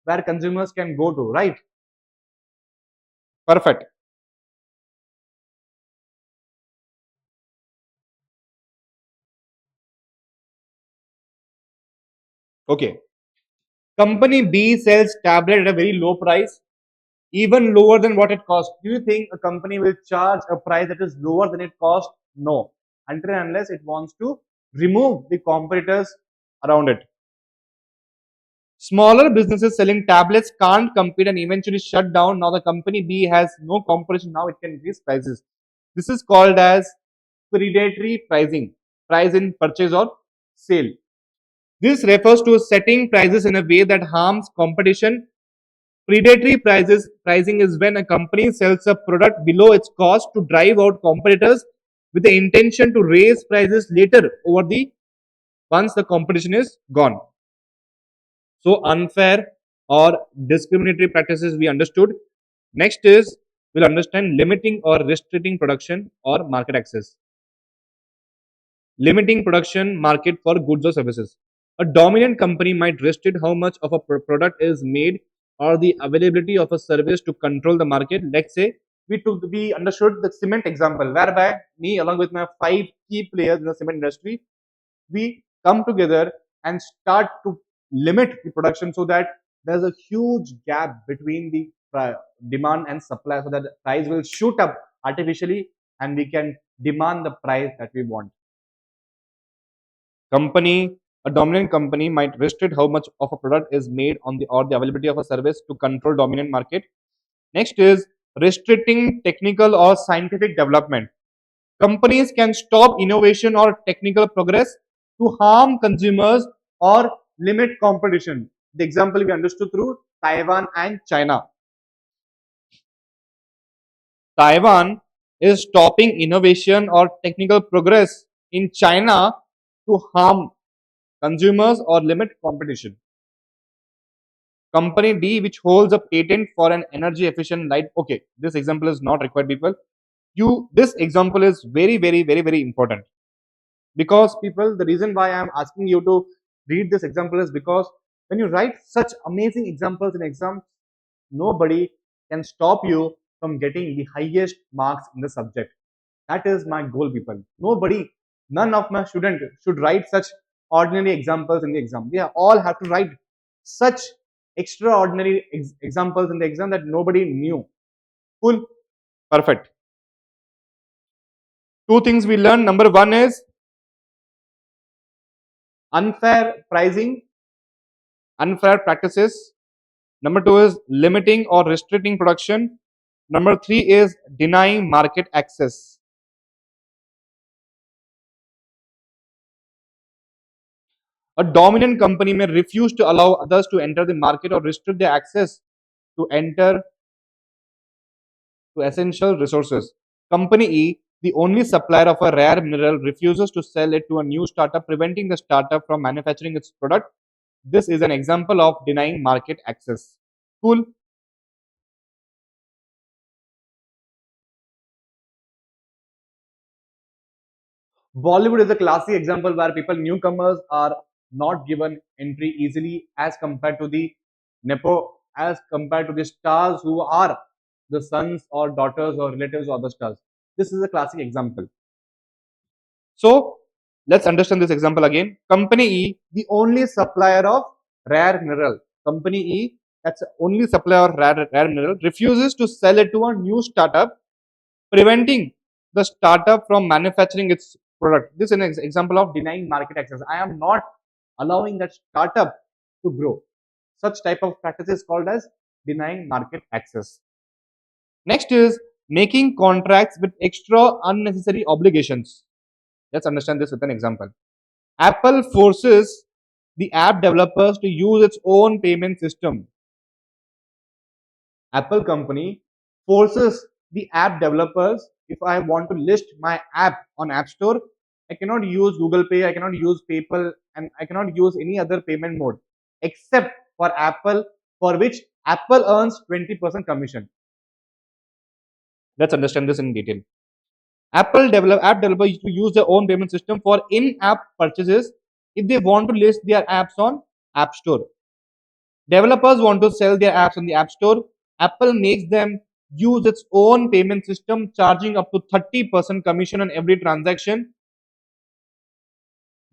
where consumers can go to, right? Perfect. Okay. Company B sells tablet at a very low price, even lower than what it costs. Do you think a company will charge a price that is lower than it costs? No, until and unless it wants to remove the competitors around it. Smaller businesses selling tablets can't compete and eventually shut down. Now the company B has no competition. Now it can increase prices. This is called as predatory pricing, price in purchase or sale. This refers to setting prices in a way that harms competition. Predatory pricing is when a company sells a product below its cost to drive out competitors with the intention to raise prices later over the once the competition is gone. So unfair or discriminatory practices we understood. Next is we'll understand limiting or restricting production or market access. Limiting production market for goods or services. A dominant company might restrict how much of a product is made or the availability of a service to control the market. Let's say we understood the cement example, whereby me along with my 5 key players in the cement industry, we come together and start to limit the production so that there's a huge gap between the demand and supply, so that the price will shoot up artificially and we can demand the price that we want. Company A dominant company might restrict how much of a product is made on the or the availability of a service to control dominant market. Next is restricting technical or scientific development. Companies can stop innovation or technical progress to harm consumers or limit competition. The example we understood through Taiwan and China. Taiwan is stopping innovation or technical progress in China to harm consumers or limit competition. Company D, which holds a patent for an energy efficient light. Okay, this example is not required, people. This example is very important, because people, the reason why I am asking you to read this example is because when you write such amazing examples in exams, nobody can stop you from getting the highest marks in the subject. That is my goal, people. Nobody, none of my students should write such ordinary examples in the exam. They all have to write such extraordinary examples in the exam that nobody knew. Cool? Perfect. Two things we learned. Number one is unfair pricing, unfair practices. Number two is limiting or restricting production. Number three is denying market access. A dominant company may refuse to allow others to enter the market or restrict their access to enter to essential resources. Company E, the only supplier of a rare mineral, refuses to sell it to a new startup, preventing the startup from manufacturing its product. This is an example of denying market access. Cool? Bollywood is a classic example where people, newcomers, are not given entry easily as compared to the Nepo, as compared to the stars who are the sons or daughters or relatives of the stars. This is a classic example. So let's understand this example again. Company E, the only supplier of rare mineral. Company E, that's the only supplier of rare mineral, refuses to sell it to a new startup, preventing the startup from manufacturing its product. This is an example of denying market access. I am not allowing that startup to grow. Such type of practice is called as denying market access. Next is making contracts with extra unnecessary obligations. Let's understand this with an example. Apple forces the app developers to use its own payment system. Apple company forces the app developers, if I want to list my app on App Store, I cannot use Google Pay, I cannot use PayPal, and I cannot use any other payment mode except for Apple, for which Apple earns 20% commission. Let's understand this in detail. App developers to use their own payment system for in-app purchases if they want to list their apps on App Store. Developers want to sell their apps on the App Store. Apple makes them use its own payment system, charging up to 30% commission on every transaction.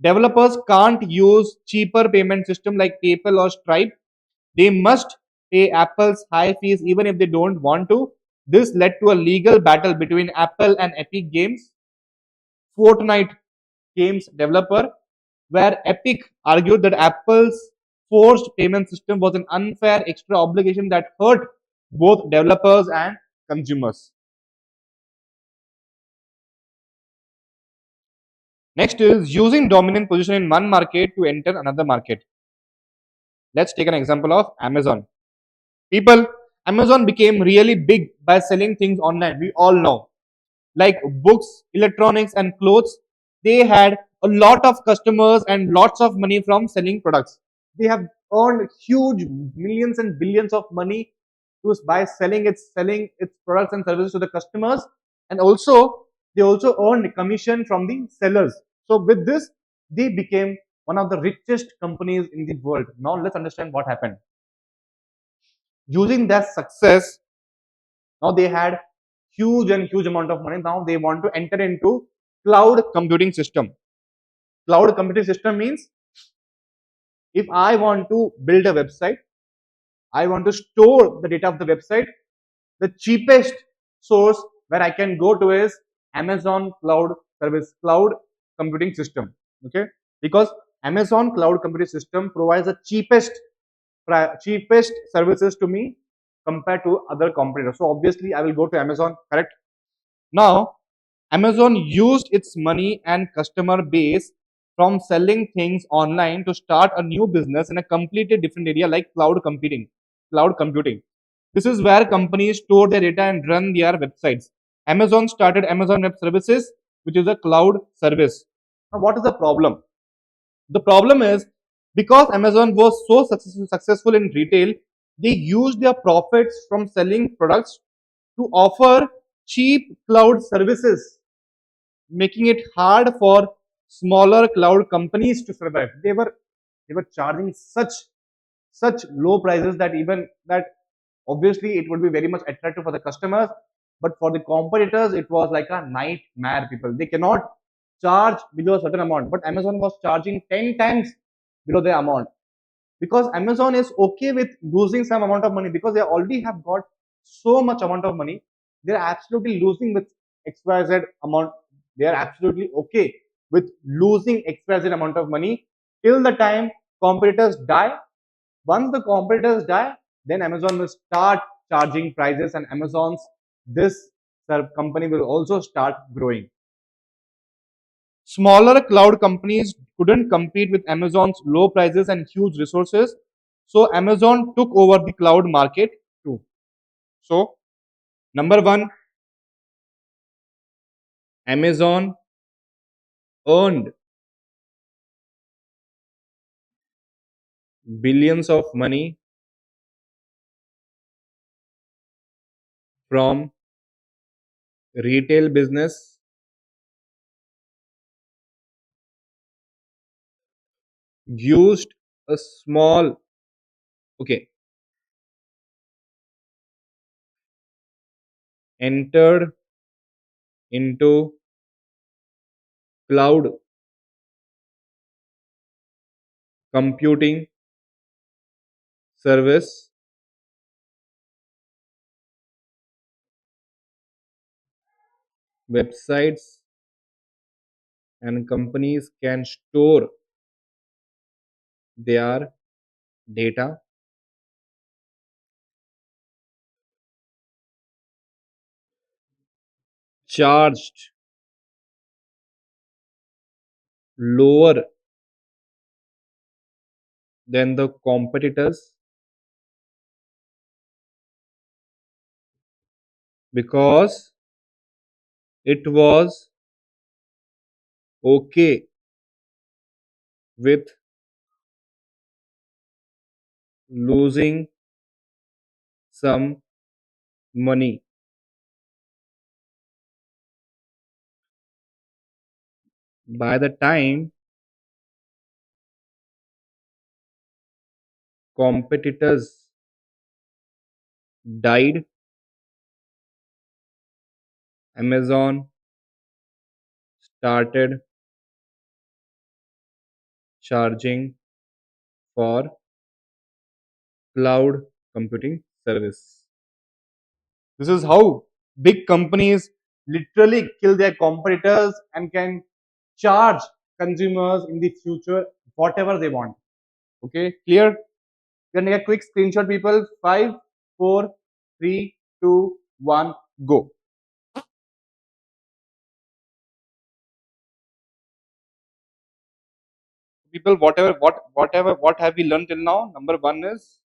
Developers can't use cheaper payment system like PayPal or Stripe. They must pay Apple's high fees even if they don't want to. This led to a legal battle between Apple and Epic Games, Fortnite games developer, where Epic argued that Apple's forced payment system was an unfair extra obligation that hurt both developers and consumers. Next is using dominant position in one market to enter another market. Let's take an example of Amazon. People, Amazon became really big by selling things online. We all know, like books, electronics, and clothes. They had a lot of customers and lots of money from selling products. They have earned huge millions and billions of money by selling its products and services to the customers, and also they also earned commission from the sellers. So with this, they became one of the richest companies in the world. Now let's understand what happened. Using that success, now they had huge amount of money. Now they want to enter into cloud computing system. Cloud computing system means, if I want to build a website, I want to store the data of the website, the cheapest source where I can go to is Amazon cloud service, cloud computing system. Okay, because Amazon cloud computing system provides the cheapest services to me compared to other competitors. So obviously I will go to Amazon, correct? Now, Amazon used its money and customer base from selling things online to start a new business in a completely different area like cloud computing. Cloud computing. This is where companies store their data and run their websites. Amazon started Amazon Web Services, which is a cloud service. Now, what is the problem? The problem is because Amazon was so successful in retail, they used their profits from selling products to offer cheap cloud services, making it hard for smaller cloud companies to survive. They were charging such low prices that even that obviously it would be very much attractive for the customers, but for the competitors it was like a nightmare. People, they cannot charge below a certain amount, but Amazon was charging 10 times below the amount because Amazon is okay with losing some amount of money because they already have got so much amount of money. They're absolutely losing with XYZ amount. They are absolutely okay with losing XYZ amount of money till the time competitors die. Once the competitors die, then Amazon will start charging prices, and Amazon's this company will also start growing. Smaller cloud companies couldn't compete with Amazon's low prices and huge resources, so Amazon took over the cloud market too. So, number one, Amazon earned billions of money from retail business, used a small, okay, entered into cloud computing service, websites and companies can store their data, charged lower than the competitors because it was okay with losing some money. By the time competitors died, Amazon started charging for cloud computing service. This is how big companies literally kill their competitors and can charge consumers in the future whatever they want. Okay, clear? You can take a quick screenshot, people. 5, 4, 3, 2, 1, go. People, what have we learned till now? Number one is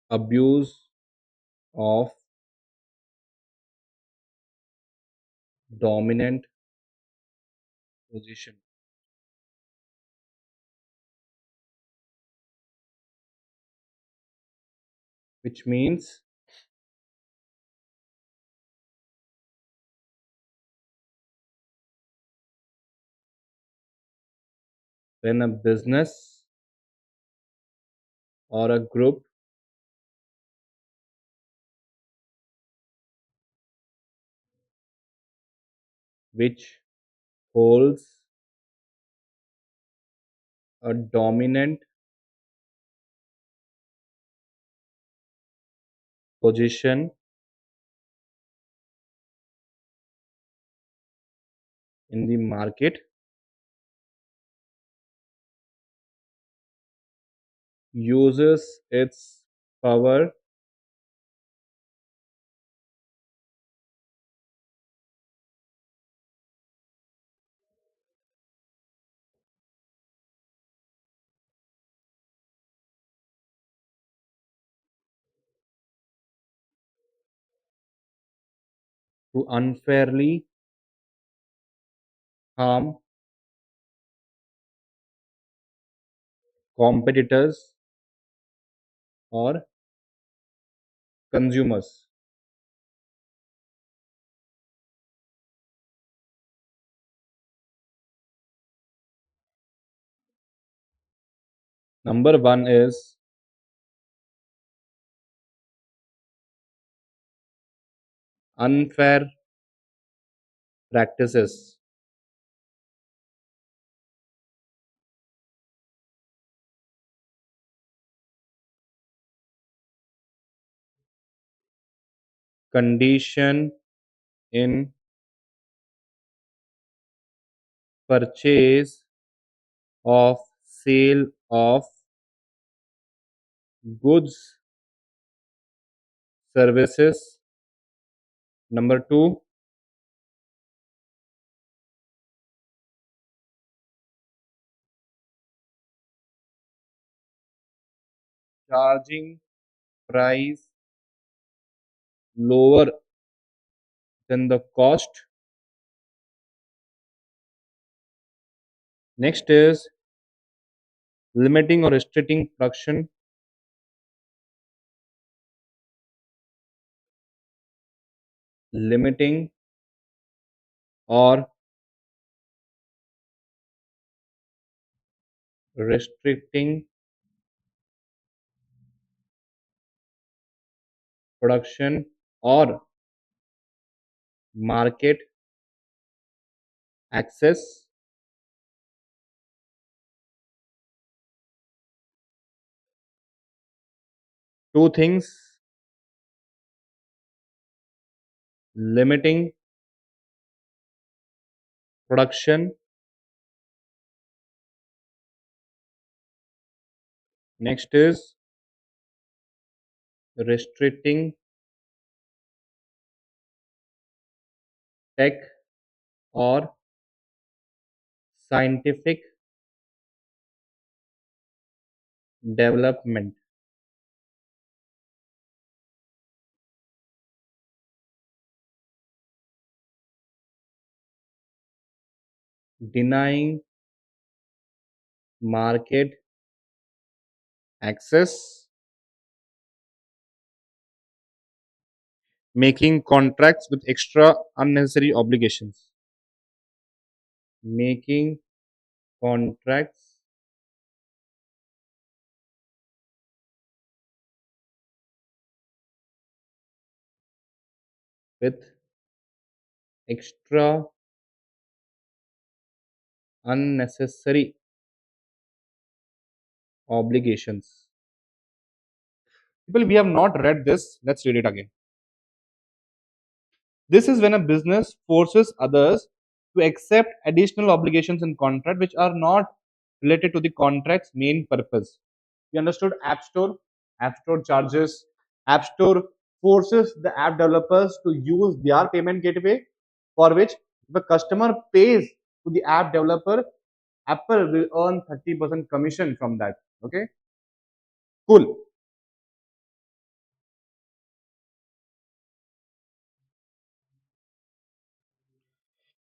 abuse of dominant position, which means when a business or a group which holds a dominant position in the market uses its power to unfairly harm competitors or consumers. Number one is unfair practices. Condition in purchase of sale of goods, services. Number two, charging price lower than the cost. Next is limiting or restricting production, limiting or restricting production or market access. Two things, limiting production. Next is restricting tech or scientific development. Denying market access, making contracts with extra unnecessary obligations, making contracts with extra unnecessary obligations. People, we have not read this. Let's read it again. This is when a business forces others to accept additional obligations in contract which are not related to the contract's main purpose. You understood? App Store? App Store charges. App Store forces the app developers to use their payment gateway, for which if a customer pays to the app developer, Apple will earn 30% commission from that. Okay, cool.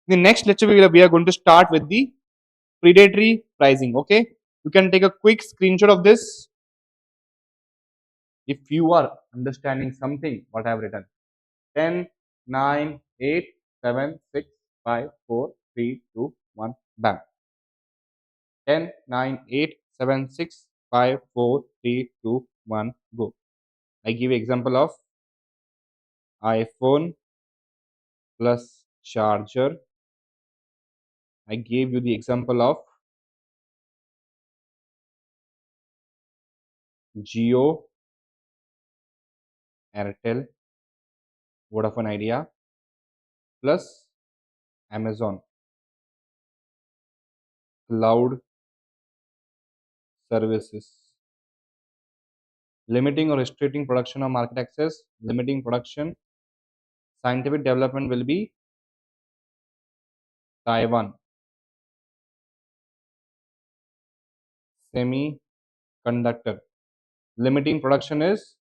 In the next lecture, we are going to start with the predatory pricing. Okay, you can take a quick screenshot of this if you are understanding something what I have written. 10, 9, 8, 7, 6, 5, 4, 3, 2, 1, bam. 10, 9, 8, 7, 6, 5, 4, 3, 2, 1, go. I give example of iPhone plus charger I gave you the example of Jio, Airtel, Vodafone Idea plus Amazon cloud services. Limiting or restricting production or market access, limiting production, scientific development will be Taiwan. Semiconductor. Limiting production is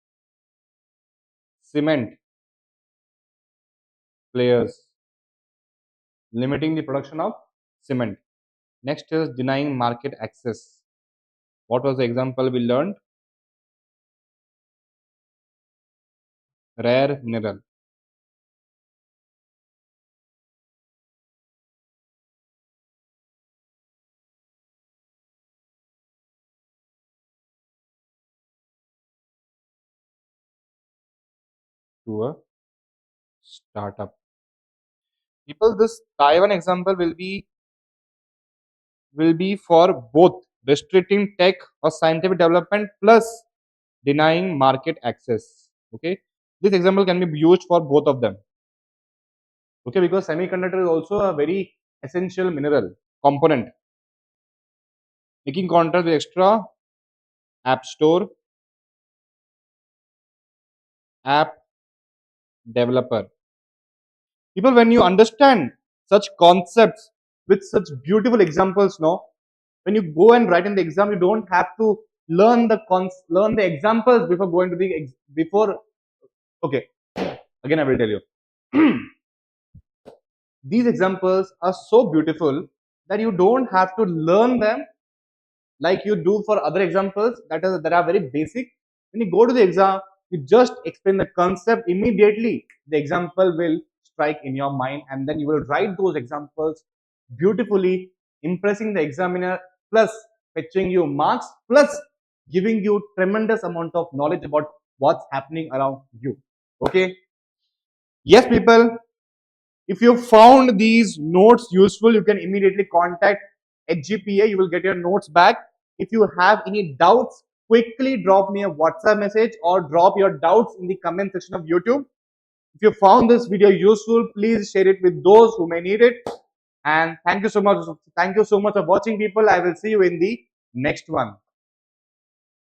cement players. Limiting the production of cement. Next is denying market access. What was the example we learned? Rare mineral. To a startup. People, this Taiwan example will be for both restricting tech or scientific development plus denying market access. Okay, this example can be used for both of them. Okay, because semiconductor is also a very essential mineral component. Making contract with extra app store, app developer. People, when you understand such concepts with such beautiful examples, no, when you go and write in the exam, you don't have to learn the examples before going to the before. Okay, again I will tell you. These examples are so beautiful that you don't have to learn them like you do for other examples that are very basic. When you go to the exam, you just explain the concept immediately. The example will strike in your mind, and then you will write those examples beautifully, impressing the examiner, plus fetching you marks, plus giving you tremendous amount of knowledge about what's happening around you. Okay. Yes, people. If you found these notes useful, you can immediately contact Hgpa. You will get your notes back. If you have any doubts, quickly drop me a WhatsApp message or drop your doubts in the comment section of YouTube. If you found this video useful, please share it with those who may need it. And thank you so much. Thank you so much for watching, people. I will see you in the next one.